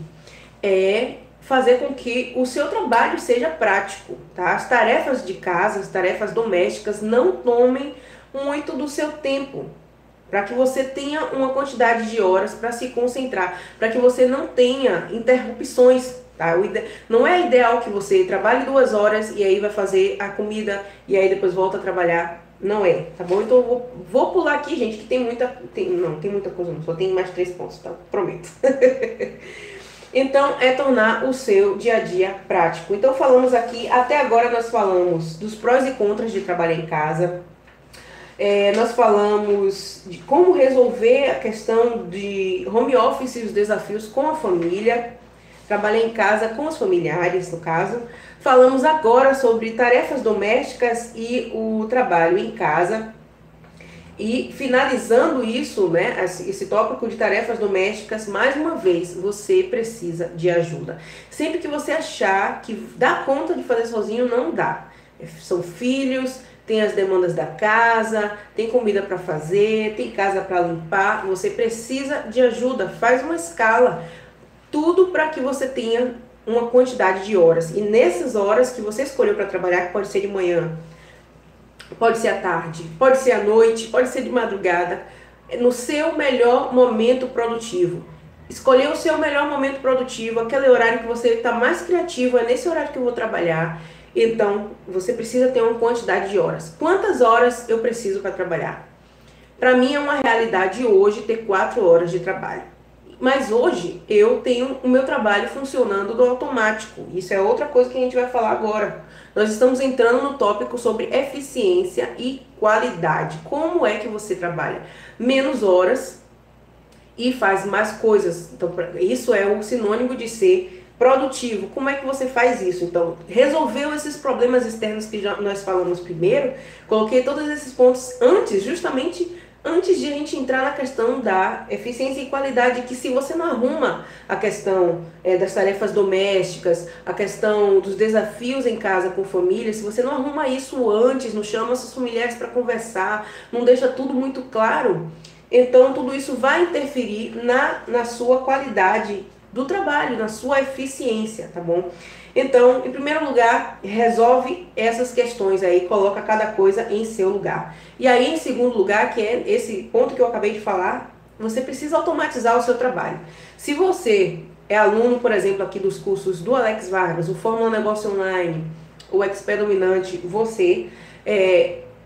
é fazer com que o seu trabalho seja prático, tá? As tarefas de casa, as tarefas domésticas não tomem muito do seu tempo, para que você tenha uma quantidade de horas para se concentrar, para que você não tenha interrupções, tá? Não é ideal que você trabalhe 2 horas e aí vai fazer a comida e aí depois volta a trabalhar. Não é, tá bom? Então eu vou pular aqui, gente, que tem muita coisa não, só tem mais 3 pontos, tá? Prometo. Então, tornar o seu dia a dia prático. Então falamos aqui, até agora nós falamos dos prós e contras de trabalhar em casa. Nós falamos de como resolver a questão de home office e os desafios com a família, trabalhar em casa com os familiares, no caso. Falamos agora sobre tarefas domésticas e o trabalho em casa. E finalizando isso, né, esse tópico de tarefas domésticas, mais uma vez, você precisa de ajuda. Sempre que você achar que dá conta de fazer sozinho, não dá. São filhos, tem as demandas da casa, tem comida para fazer, tem casa para limpar, você precisa de ajuda, faz uma escala, tudo para que você tenha uma quantidade de horas. E nessas horas que você escolheu para trabalhar, que pode ser de manhã, pode ser à tarde, pode ser à noite, pode ser de madrugada, no seu melhor momento produtivo. Escolher o seu melhor momento produtivo, aquele horário que você está mais criativo, é nesse horário que eu vou trabalhar. Então, você precisa ter uma quantidade de horas. Quantas horas eu preciso para trabalhar? Para mim é uma realidade hoje ter 4 horas de trabalho. Mas hoje eu tenho o meu trabalho funcionando no automático. Isso é outra coisa que a gente vai falar agora. Nós estamos entrando no tópico sobre eficiência e qualidade. Como é que você trabalha menos horas e faz mais coisas? Então, isso é o sinônimo de ser produtivo. Como é que você faz isso? Então, resolveu esses problemas externos que nós falamos primeiro. Coloquei todos esses pontos justamente antes de a gente entrar na questão da eficiência e qualidade, que se você não arruma a questão das tarefas domésticas, a questão dos desafios em casa com família, se você não arruma isso antes, não chama seus familiares para conversar, não deixa tudo muito claro, então tudo isso vai interferir na sua qualidade do trabalho, na sua eficiência, tá bom? Então, em primeiro lugar, resolve essas questões aí, coloca cada coisa em seu lugar. E aí, em segundo lugar, que é esse ponto que eu acabei de falar, você precisa automatizar o seu trabalho. Se você é aluno, por exemplo, aqui dos cursos do Alex Vargas, o Fórmula Negócio Online, o Expert Dominante, você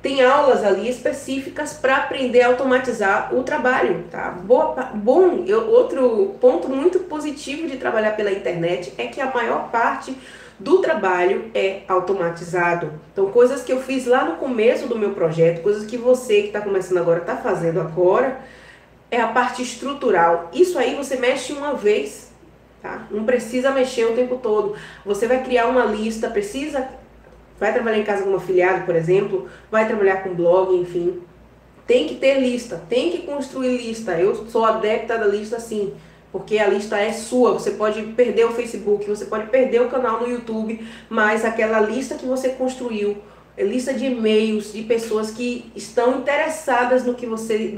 tem aulas ali específicas para aprender a automatizar o trabalho, tá? Outro ponto muito positivo de trabalhar pela internet é que a maior parte do trabalho é automatizado. Então, coisas que eu fiz lá no começo do meu projeto, coisas que você que está começando agora está fazendo agora, é a parte estrutural. Isso aí você mexe uma vez, tá? Não precisa mexer o tempo todo. Você vai criar uma lista, vai trabalhar em casa como afiliado, por exemplo, vai trabalhar com blog, enfim. Tem que ter lista, tem que construir lista. Eu sou adepta da lista sim, porque a lista é sua. Você pode perder o Facebook, você pode perder o canal no YouTube, mas aquela lista que você construiu, lista de e-mails de pessoas que estão interessadas no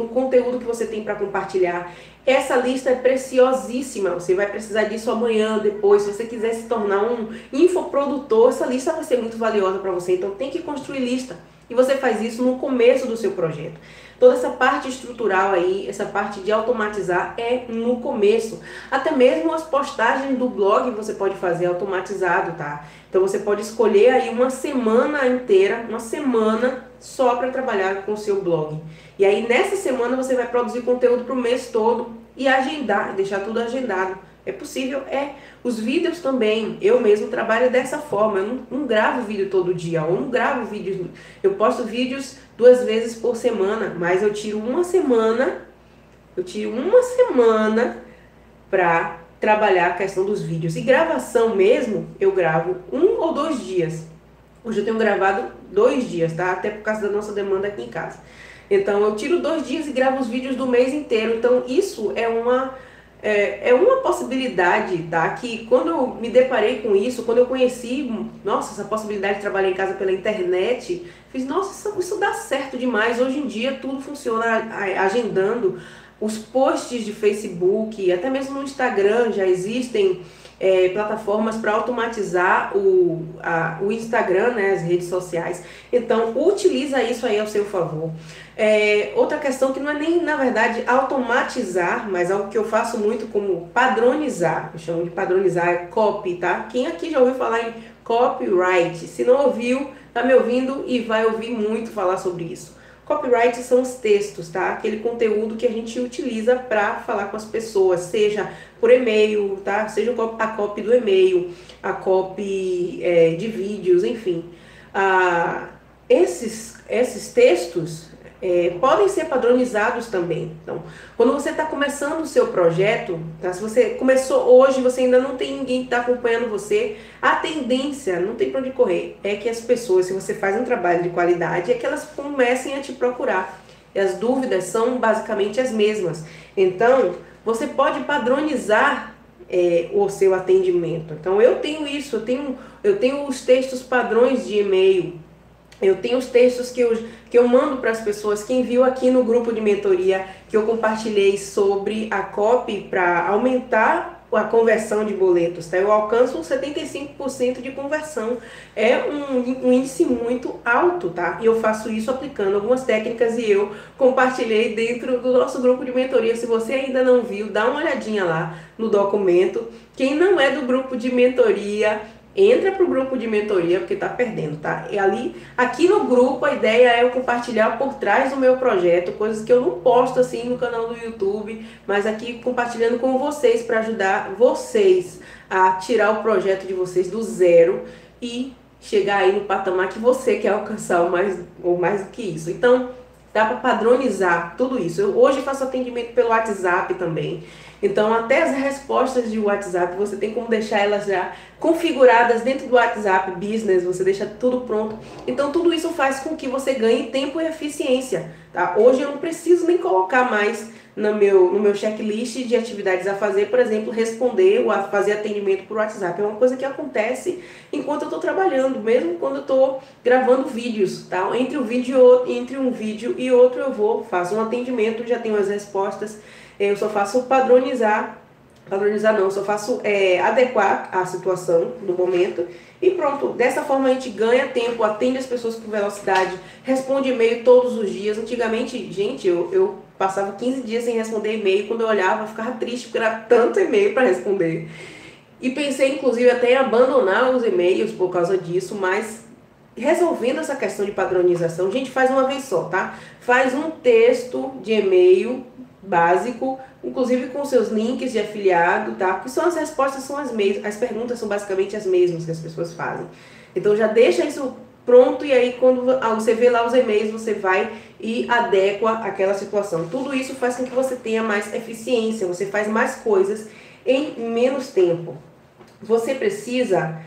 conteúdo que você tem para compartilhar. Essa lista é preciosíssima. Você vai precisar disso amanhã, depois. Se você quiser se tornar um infoprodutor, essa lista vai ser muito valiosa para você. Então tem que construir lista. E você faz isso no começo do seu projeto. Toda essa parte estrutural aí, essa parte de automatizar é no começo. Até mesmo as postagens do blog você pode fazer automatizado, tá? Então você pode escolher aí uma semana inteira, uma semana só para trabalhar com o seu blog. E aí nessa semana você vai produzir conteúdo para o mês todo e agendar, deixar tudo agendado. É possível, é. Os vídeos também, eu mesmo trabalho dessa forma, eu não gravo vídeo todo dia, eu não gravo vídeos, eu posto vídeos 2 vezes por semana, mas eu tiro uma semana para trabalhar a questão dos vídeos. E gravação mesmo, eu gravo 1 ou 2 dias. Hoje eu tenho gravado 2 dias, tá? Até por causa da nossa demanda aqui em casa. Então eu tiro 2 dias e gravo os vídeos do mês inteiro. Então isso é uma possibilidade, tá? Que quando eu me deparei com isso, quando eu conheci, nossa, essa possibilidade de trabalhar em casa pela internet, fiz, nossa, isso dá certo demais. Hoje em dia tudo funciona agendando. Os posts de Facebook, até mesmo no Instagram já existem plataformas para automatizar o Instagram, né, as redes sociais. Então, utiliza isso aí ao seu favor. Outra questão que não é nem, na verdade, automatizar, mas algo que eu faço muito como padronizar. Eu chamo de padronizar, é copy, tá? Quem aqui já ouviu falar em copyright? Se não ouviu, tá me ouvindo e vai ouvir muito falar sobre isso. Copyright são os textos, tá? Aquele conteúdo que a gente utiliza para falar com as pessoas, seja por e-mail, tá? Seja a copy do e-mail, a copy de vídeos, enfim. Esses textos podem ser padronizados também. Então, quando você está começando o seu projeto, tá? Se você começou hoje, você ainda não tem ninguém que está acompanhando você, a tendência, não tem para onde correr, é que as pessoas, se você faz um trabalho de qualidade, é que elas comecem a te procurar. E as dúvidas são basicamente as mesmas. Então, você pode padronizar o seu atendimento. Então, eu tenho isso, eu tenho os textos padrões de e-mail. Eu tenho os textos que eu mando para as pessoas. Quem viu aqui no grupo de mentoria que eu compartilhei sobre a copy para aumentar a conversão de boletos, tá? Eu alcanço 75% de conversão. É um índice muito alto, tá? E eu faço isso aplicando algumas técnicas e eu compartilhei dentro do nosso grupo de mentoria. Se você ainda não viu, dá uma olhadinha lá no documento. Quem não é do grupo de mentoria, entra pro grupo de mentoria porque tá perdendo, tá? E aqui no grupo a ideia é eu compartilhar por trás do meu projeto, coisas que eu não posto assim no canal do YouTube, mas aqui compartilhando com vocês para ajudar vocês a tirar o projeto de vocês do zero e chegar aí no patamar que você quer alcançar, ou mais do que isso. Então, dá para padronizar tudo isso. Eu hoje faço atendimento pelo WhatsApp também. Então, até as respostas de WhatsApp, você tem como deixar elas já configuradas dentro do WhatsApp Business, você deixa tudo pronto. Então, tudo isso faz com que você ganhe tempo e eficiência, tá? Hoje eu não preciso nem colocar mais no meu checklist de atividades a fazer, por exemplo, responder ou fazer atendimento por WhatsApp. É uma coisa que acontece enquanto eu estou trabalhando, mesmo quando eu estou gravando vídeos, tá? Entre um vídeo e outro eu faço um atendimento, já tenho as respostas. Eu só faço só faço adequar a situação do momento e pronto. Dessa forma a gente ganha tempo, atende as pessoas com velocidade, responde e-mail todos os dias. Antigamente, gente, eu passava 15 dias sem responder e-mail, quando eu olhava eu ficava triste porque era tanto e-mail para responder. E pensei inclusive até em abandonar os e-mails por causa disso, mas resolvendo essa questão de padronização, a gente faz uma vez só, tá? Faz um texto de e-mail básico, inclusive com seus links de afiliado, tá? Porque são as respostas são as mesmas, as perguntas são basicamente as mesmas que as pessoas fazem. Então já deixa isso pronto e aí quando você vê lá os e-mails, você vai e adequa aquela situação. Tudo isso faz com que você tenha mais eficiência, você faz mais coisas em menos tempo. Você precisa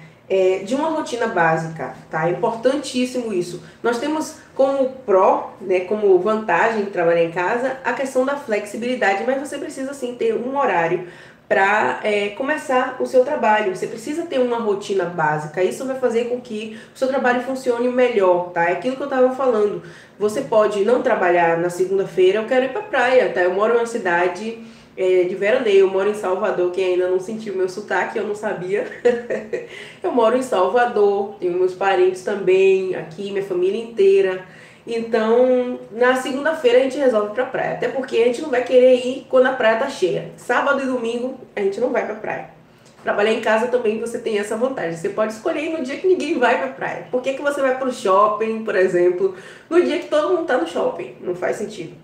de uma rotina básica, tá? É importantíssimo isso. Nós temos como pró, né, como vantagem de trabalhar em casa, a questão da flexibilidade, mas você precisa sim ter um horário para começar o seu trabalho. Você precisa ter uma rotina básica. Isso vai fazer com que o seu trabalho funcione melhor, tá? É aquilo que eu estava falando. Você pode não trabalhar na segunda-feira, eu quero ir para praia, tá? Eu moro em uma cidade de veraneio, eu moro em Salvador, quem ainda não sentiu meu sotaque, eu não sabia. Eu moro em Salvador, tenho meus parentes também aqui, minha família inteira. Então, na segunda-feira a gente resolve ir pra praia, até porque a gente não vai querer ir quando a praia tá cheia. Sábado e domingo a gente não vai pra praia. Trabalhar em casa também você tem essa vantagem. Você pode escolher no dia que ninguém vai pra praia. Por que você vai pro shopping, por exemplo, no dia que todo mundo tá no shopping? Não faz sentido.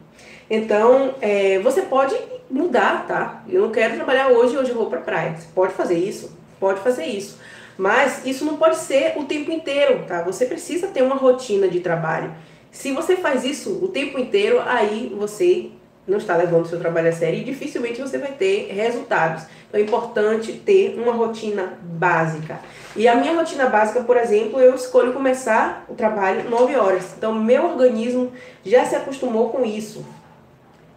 Então, você pode mudar, tá? Eu não quero trabalhar hoje eu vou pra praia. Você pode fazer isso? Pode fazer isso. Mas isso não pode ser o tempo inteiro, tá? Você precisa ter uma rotina de trabalho. Se você faz isso o tempo inteiro, aí você não está levando o seu trabalho a sério e dificilmente você vai ter resultados. Então é importante ter uma rotina básica. E a minha rotina básica, por exemplo, eu escolho começar o trabalho 9 horas. Então meu organismo já se acostumou com isso.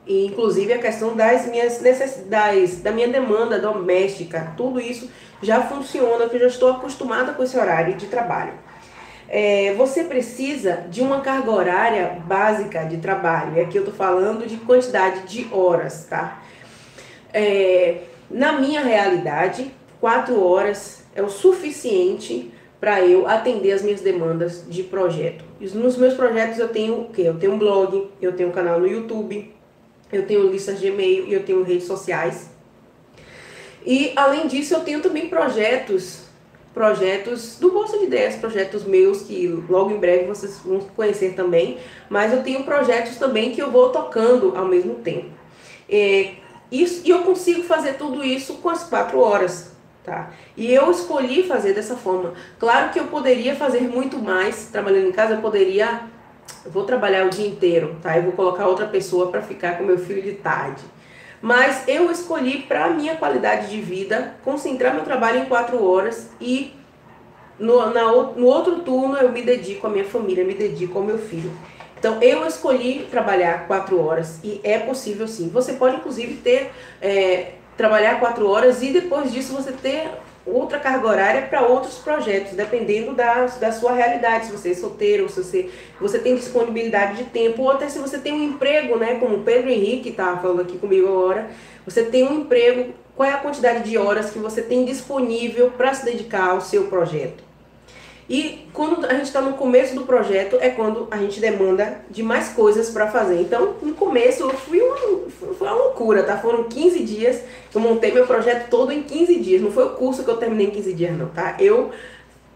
E, inclusive a questão das minhas necessidades, da minha demanda doméstica, tudo isso já funciona, que eu já estou acostumada com esse horário de trabalho. Você precisa de uma carga horária básica de trabalho, e aqui eu estou falando de quantidade de horas, tá? Na minha realidade, 4 horas é o suficiente para eu atender as minhas demandas de projeto. Nos meus projetos eu tenho o quê? Eu tenho um blog, eu tenho um canal no YouTube, eu tenho listas de e-mail e eu tenho redes sociais. E além disso eu tenho também projetos do Bolsa de Ideias, projetos meus que logo em breve vocês vão conhecer também, mas eu tenho projetos também que eu vou tocando ao mesmo tempo. E eu consigo fazer tudo isso com as 4 horas, tá? E eu escolhi fazer dessa forma. Claro que eu poderia fazer muito mais trabalhando em casa, eu vou trabalhar o dia inteiro, tá? Eu vou colocar outra pessoa para ficar com meu filho de tarde. Mas eu escolhi, para a minha qualidade de vida, concentrar meu trabalho em 4 horas e no outro turno eu me dedico à minha família, me dedico ao meu filho. Então eu escolhi trabalhar 4 horas e é possível sim. Você pode inclusive trabalhar 4 horas e depois disso você ter outra carga horária para outros projetos, dependendo da sua realidade, se você é solteiro, se você tem disponibilidade de tempo, ou até se você tem um emprego, né, como o Pedro Henrique está falando aqui comigo agora, você tem um emprego, qual é a quantidade de horas que você tem disponível para se dedicar ao seu projeto? E quando a gente está no começo do projeto é quando a gente demanda de mais coisas para fazer. Então, no começo foi uma loucura, tá? Foram 15 dias, eu montei meu projeto todo em 15 dias. Não foi o curso que eu terminei em 15 dias não, tá? Eu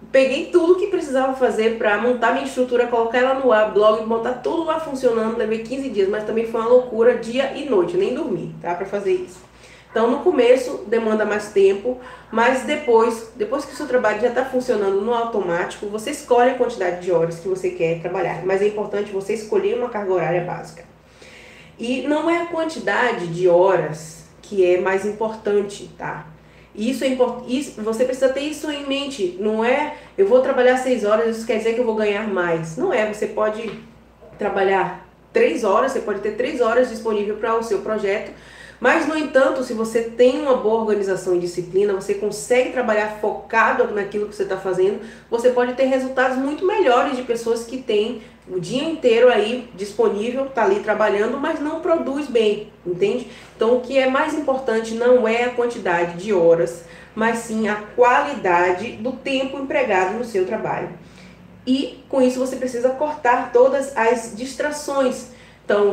peguei tudo que precisava fazer para montar minha estrutura, colocar ela no ar, blog, botar tudo lá funcionando. Levei 15 dias, mas também foi uma loucura dia e noite, eu nem dormi, tá? Para fazer isso. Então no começo demanda mais tempo, mas depois que o seu trabalho já está funcionando no automático, você escolhe a quantidade de horas que você quer trabalhar. Mas é importante você escolher uma carga horária básica. E não é a quantidade de horas que é mais importante, tá? Isso é importante, você precisa ter isso em mente. Não é, eu vou trabalhar 6 horas, isso quer dizer que eu vou ganhar mais. Não é, você pode trabalhar 3 horas, você pode ter 3 horas disponível para o seu projeto. Mas, no entanto, se você tem uma boa organização e disciplina, você consegue trabalhar focado naquilo que você está fazendo, você pode ter resultados muito melhores de pessoas que têm o dia inteiro aí disponível, tá ali trabalhando, mas não produz bem, entende? Então, o que é mais importante não é a quantidade de horas, mas sim a qualidade do tempo empregado no seu trabalho. E, com isso, você precisa cortar todas as distrações. Então,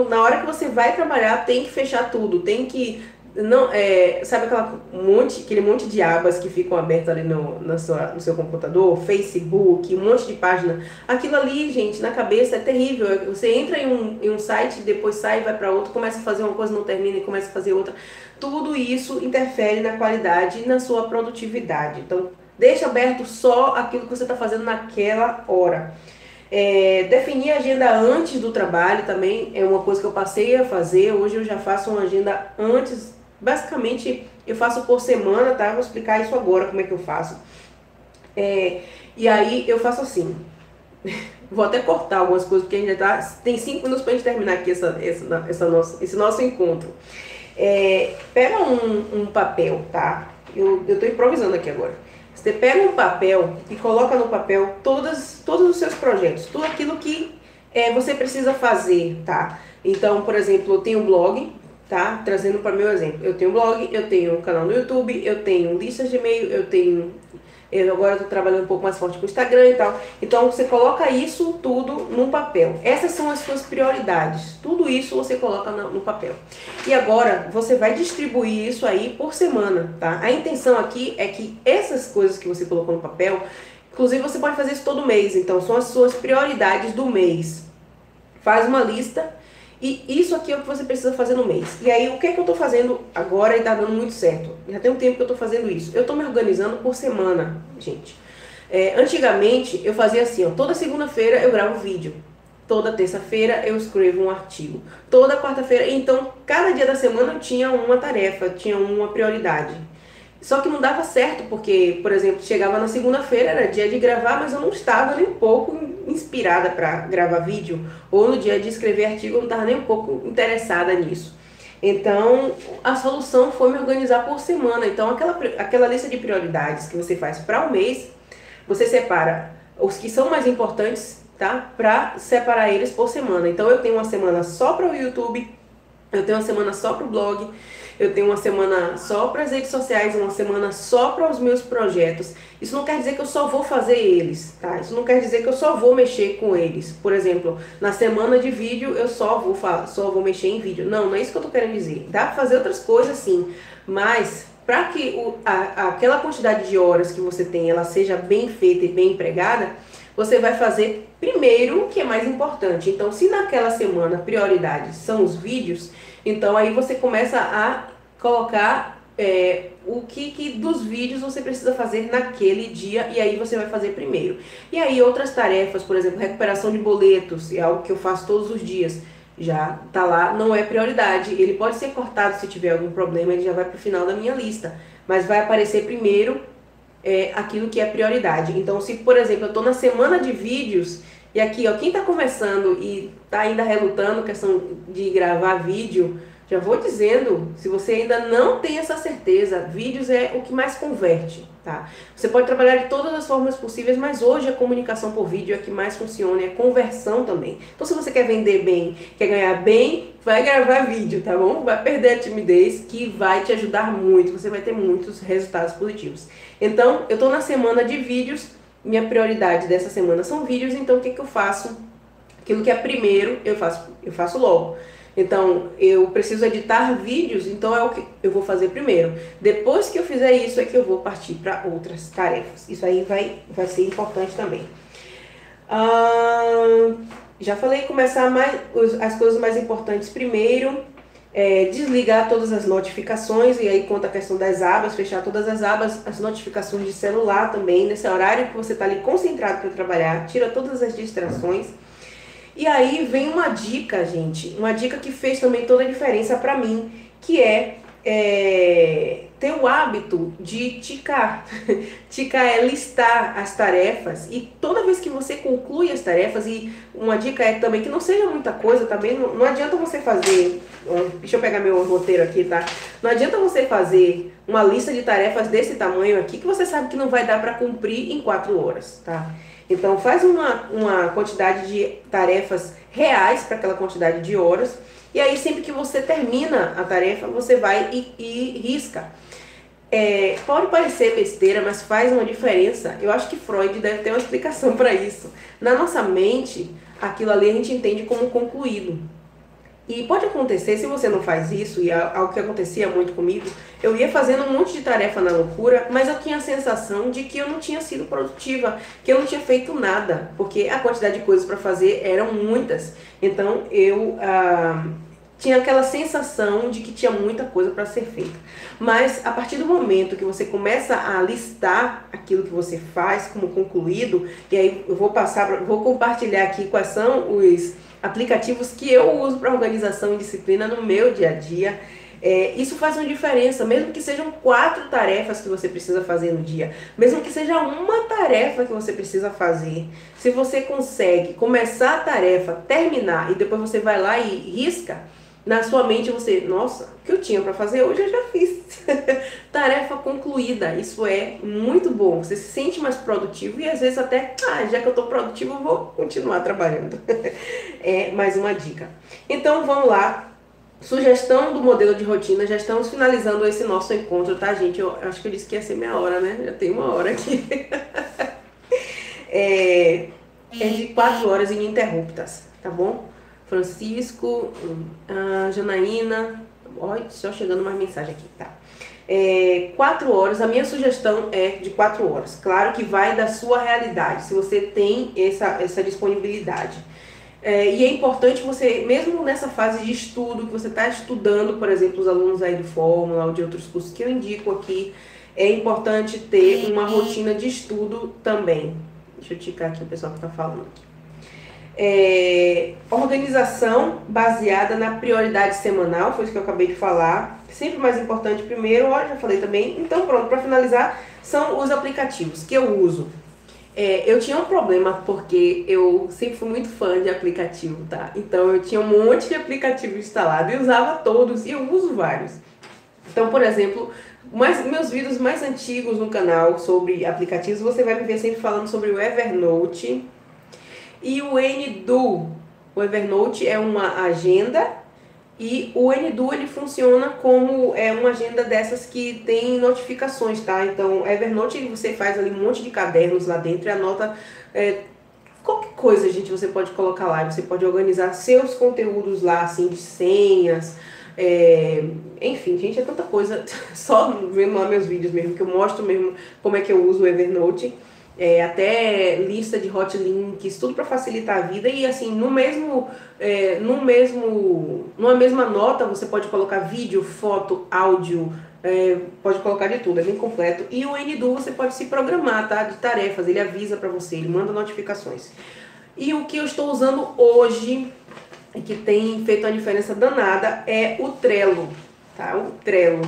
na hora que você vai trabalhar, tem que fechar tudo, tem que Não, sabe aquele monte de abas que ficam abertas ali no seu computador, Facebook, um monte de página. Aquilo ali, gente, na cabeça é terrível. Você entra em um site, depois sai, vai para outro, começa a fazer uma coisa, não termina e começa a fazer outra. Tudo isso interfere na qualidade e na sua produtividade. Então, deixa aberto só aquilo que você está fazendo naquela hora. Definir a agenda antes do trabalho também é uma coisa que eu passei a fazer. Hoje eu já faço uma agenda antes. Basicamente, eu faço por semana, tá? Vou explicar isso agora, como é que eu faço. E aí eu faço assim. Vou até cortar algumas coisas, porque a gente já tem 5 minutos pra gente terminar aqui esse nosso encontro. Pega um papel, tá? Eu tô improvisando aqui agora. Você pega um papel e coloca no papel todos os seus projetos, tudo aquilo que você precisa fazer, tá? Então, por exemplo, eu tenho um blog, tá? Trazendo para meu exemplo. Eu tenho um blog, eu tenho um canal no YouTube, eu tenho listas de e-mail, eu agora estou trabalhando um pouco mais forte com o Instagram e tal. Então você coloca isso tudo num papel. Essas são as suas prioridades. Tudo isso você coloca no papel. E agora você vai distribuir isso aí por semana, tá? A intenção aqui é que essas coisas que você colocou no papel, inclusive você pode fazer isso todo mês. Então são as suas prioridades do mês. Faz uma lista. E isso aqui é o que você precisa fazer no mês. E aí, o que é que eu tô fazendo agora e tá dando muito certo? Já tem um tempo que eu tô fazendo isso. Eu tô me organizando por semana, gente. Antigamente, eu fazia assim, ó. Toda segunda-feira eu gravo vídeo. Toda terça-feira eu escrevo um artigo. Toda quarta-feira. Então, cada dia da semana eu tinha uma tarefa, tinha uma prioridade. Só que não dava certo, porque, por exemplo, chegava na segunda-feira, era dia de gravar, mas eu não estava nem um pouco inspirada para gravar vídeo, ou no dia de escrever artigo eu não estava nem um pouco interessada nisso. Então, a solução foi me organizar por semana. Então, aquela lista de prioridades que você faz para o mês, você separa os que são mais importantes, tá? Para separar eles por semana. Então, eu tenho uma semana só para o YouTube, eu tenho uma semana só para o blog, eu tenho uma semana só para as redes sociais, uma semana só para os meus projetos. Isso não quer dizer que eu só vou fazer eles, tá? Isso não quer dizer que eu só vou mexer com eles. Por exemplo, na semana de vídeo eu só vou mexer em vídeo. Não, não é isso que eu tô querendo dizer. Dá para fazer outras coisas sim, mas para que aquela quantidade de horas que você tem, ela seja bem feita e bem empregada, você vai fazer primeiro o que é mais importante. Então, se naquela semana prioridades são os vídeos, então aí você começa a colocar o que dos vídeos você precisa fazer naquele dia, e aí você vai fazer primeiro. E aí outras tarefas, por exemplo, recuperação de boletos, é algo que eu faço todos os dias. Já tá lá, não é prioridade. Ele pode ser cortado se tiver algum problema, ele já vai para o final da minha lista. Mas vai aparecer primeiro aquilo que é prioridade. Então, se por exemplo eu estou na semana de vídeos, e aqui, ó, quem está começando e está ainda relutando questão de gravar vídeo, já vou dizendo, se você ainda não tem essa certeza, vídeos é o que mais converte, tá? Você pode trabalhar de todas as formas possíveis, mas hoje a comunicação por vídeo é a que mais funciona, é conversão também. Então, se você quer vender bem, quer ganhar bem, vai gravar vídeo, tá bom? Vai perder a timidez, que vai te ajudar muito, você vai ter muitos resultados positivos. Então, eu tô na semana de vídeos, minha prioridade dessa semana são vídeos, então o que que eu faço? Aquilo que é primeiro, eu faço logo. Então, eu preciso editar vídeos, então é o que eu vou fazer primeiro. Depois que eu fizer isso, é que eu vou partir para outras tarefas. Isso aí vai ser importante também. Já falei, começar as coisas mais importantes primeiro. Desligar todas as notificações, e aí conta a questão das abas, fechar todas as abas, as notificações de celular também, nesse horário que você está ali concentrado para trabalhar, tira todas as distrações. E aí vem uma dica, gente, uma dica que fez também toda a diferença para mim, que ter o hábito de ticar. Ticar é listar as tarefas, e toda vez que você conclui as tarefas, e uma dica é também que não seja muita coisa, também não adianta você fazer, deixa eu pegar meu roteiro aqui, tá? Não adianta você fazer uma lista de tarefas desse tamanho aqui, que você sabe que não vai dar para cumprir em 4 horas, tá? Então faz uma quantidade de tarefas reais para aquela quantidade de horas, e aí sempre que você termina a tarefa, você vai e risca. Pode parecer besteira, mas faz uma diferença. Eu acho que Freud deve ter uma explicação para isso. Na nossa mente, aquilo ali a gente entende como concluído. E pode acontecer, se você não faz isso, e é algo que acontecia muito comigo, eu ia fazendo um monte de tarefa na loucura, mas eu tinha a sensação de que eu não tinha sido produtiva, que eu não tinha feito nada, porque a quantidade de coisas para fazer eram muitas. Então eu tinha aquela sensação de que tinha muita coisa para ser feita. Mas a partir do momento que você começa a listar aquilo que você faz como concluído, e aí eu vou compartilhar aqui quais são os aplicativos que eu uso para organização e disciplina no meu dia a dia. Isso faz uma diferença, mesmo que sejam 4 tarefas que você precisa fazer no dia, mesmo que seja uma tarefa que você precisa fazer. Se você consegue começar a tarefa, terminar e depois você vai lá e risca, na sua mente você, nossa, o que eu tinha para fazer hoje eu já fiz. Tarefa concluída, isso é muito bom. Você se sente mais produtivo e às vezes até, já que eu estou produtivo, eu vou continuar trabalhando. É mais uma dica. Então vamos lá. Sugestão do modelo de rotina, já estamos finalizando esse nosso encontro, tá, gente? Eu acho que eu disse que ia ser meia hora, né? Já tem 1 hora aqui. É de 4 horas ininterruptas, tá bom? Francisco, Janaína, só chegando mais mensagem aqui, tá? 4 horas, a minha sugestão é de 4 horas. Claro que vai da sua realidade, se você tem essa disponibilidade. E é importante você, mesmo nessa fase de estudo, que você está estudando, por exemplo, os alunos aí do Fórmula ou de outros cursos que eu indico aqui, é importante ter uma rotina de estudo também. Deixa eu ticar aqui o pessoal que está falando aqui. Organização baseada na prioridade semanal, foi isso que eu acabei de falar. Sempre mais importante primeiro, já falei também. Então pronto, para finalizar, são os aplicativos que eu uso. Eu tinha um problema porque eu sempre fui muito fã de aplicativo, tá? Então eu tinha um monte de aplicativo instalado e usava todos, e eu uso vários. Então, por exemplo, meus vídeos mais antigos no canal sobre aplicativos, você vai me ver sempre falando sobre o Evernote e o N-Do. O Evernote é uma agenda e o N-Do ele funciona como uma agenda dessas que tem notificações, tá? Então, Evernote você faz ali um monte de cadernos lá dentro e anota qualquer coisa, gente, você pode colocar lá. Você pode organizar seus conteúdos lá, assim, de senhas, enfim, gente, é tanta coisa. Só vendo lá meus vídeos mesmo, que eu mostro mesmo como é que eu uso o Evernote. Até lista de hot links, tudo para facilitar a vida. E assim, numa mesma nota você pode colocar vídeo, foto, áudio, pode colocar de tudo, é bem completo. E o N-Do você pode se programar, tá? De tarefas, ele avisa para você, ele manda notificações. E o que eu estou usando hoje, que tem feito uma diferença danada, é o Trello. Tá, o Trello,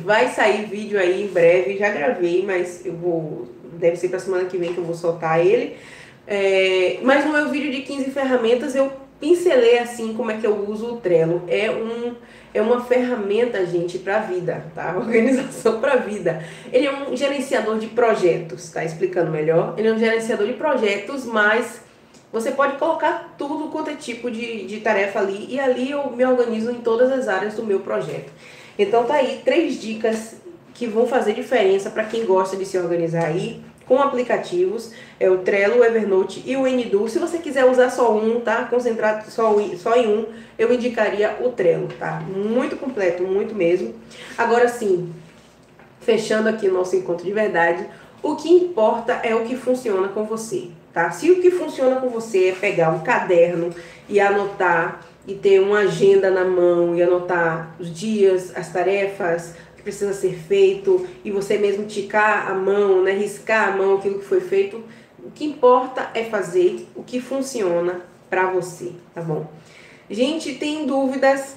vai sair vídeo aí em breve, já gravei, mas deve ser pra semana que vem que eu vou soltar ele. Mas no meu vídeo de 15 ferramentas eu pincelei assim como é que eu uso o Trello. É uma ferramenta, gente, pra vida, tá? Organização pra vida. Ele é um gerenciador de projetos, tá? Explicando melhor. Ele é um gerenciador de projetos, mas você pode colocar tudo quanto é tipo de tarefa ali, e ali eu me organizo em todas as áreas do meu projeto. Então tá aí 3 dicas que vão fazer diferença para quem gosta de se organizar aí com aplicativos. É o Trello, o Evernote e o N-Do. Se você quiser usar só um, tá? Concentrar só em um, eu indicaria o Trello, tá? Muito completo, muito mesmo. Agora sim, fechando aqui o nosso encontro de verdade, o que importa é o que funciona com você. Tá? Se o que funciona com você é pegar um caderno e anotar, e ter uma agenda na mão, e anotar os dias, as tarefas que precisa ser feito, e você mesmo ticar a mão, né, riscar a mão aquilo que foi feito, o que importa é fazer o que funciona pra você, tá bom? Gente, tem dúvidas?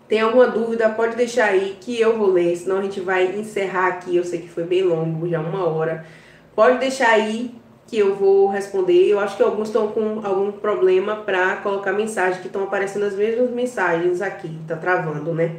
Tem alguma dúvida? Pode deixar aí que eu vou ler, senão a gente vai encerrar aqui. Eu sei que foi bem longo, já 1 hora. Pode deixar aí que eu vou responder. Eu acho que alguns estão com algum problema para colocar mensagem, que estão aparecendo as mesmas mensagens aqui, tá travando, né?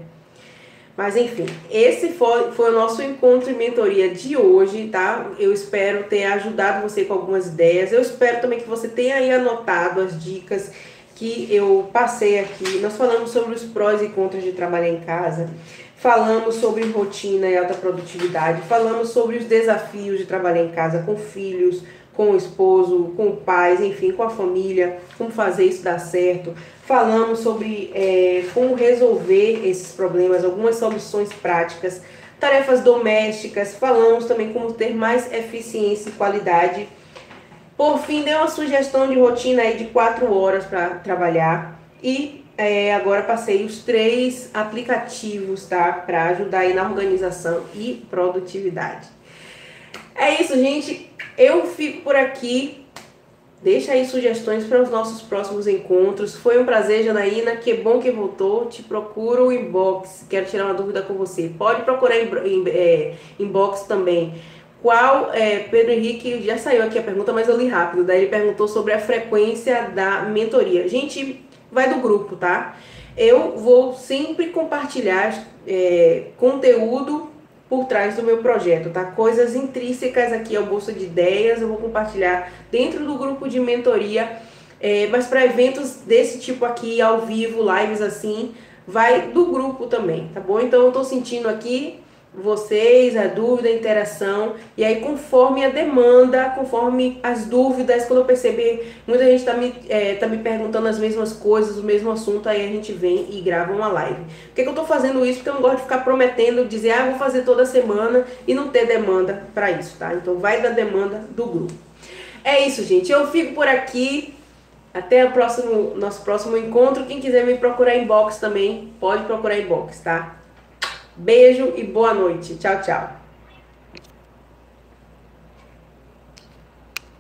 Mas enfim, esse foi o nosso encontro e mentoria de hoje, tá? Eu espero ter ajudado você com algumas ideias. Eu espero também que você tenha aí anotado as dicas que eu passei aqui. Nós falamos sobre os prós e contras de trabalhar em casa, falamos sobre rotina e alta produtividade, falamos sobre os desafios de trabalhar em casa com filhos, com o esposo, com pais, enfim, com a família, como fazer isso dar certo. Falamos sobre como resolver esses problemas, algumas soluções práticas, tarefas domésticas, falamos também como ter mais eficiência e qualidade. Por fim, dei uma sugestão de rotina aí de 4 horas para trabalhar e agora passei os 3 aplicativos, tá? Para ajudar aí na organização e produtividade. É isso, gente. Eu fico por aqui. Deixa aí sugestões para os nossos próximos encontros. Foi um prazer, Janaína. Que bom que voltou. Te procuro o inbox. Quero tirar uma dúvida com você. Pode procurar inbox também. Pedro Henrique, já saiu aqui a pergunta, mas eu li rápido. Daí ele perguntou sobre a frequência da mentoria. Gente, vai do grupo, tá? Eu vou sempre compartilhar conteúdo por trás do meu projeto, tá? Coisas intrínsecas aqui ao Bolsa de Ideias, eu vou compartilhar dentro do grupo de mentoria, mas para eventos desse tipo aqui, ao vivo, lives assim, vai do grupo também, tá bom? Então eu tô sentindo aqui vocês, a dúvida, a interação, e aí conforme a demanda, conforme as dúvidas, quando eu perceber, muita gente tá me perguntando as mesmas coisas, o mesmo assunto, aí a gente vem e grava uma live. Por que eu tô fazendo isso? Porque eu não gosto de ficar prometendo, dizer, vou fazer toda semana e não ter demanda para isso, tá? Então vai da demanda do grupo. É isso, gente, eu fico por aqui. Até o nosso próximo encontro. Quem quiser me procurar inbox também, pode procurar inbox, tá? Beijo e boa noite. Tchau, tchau.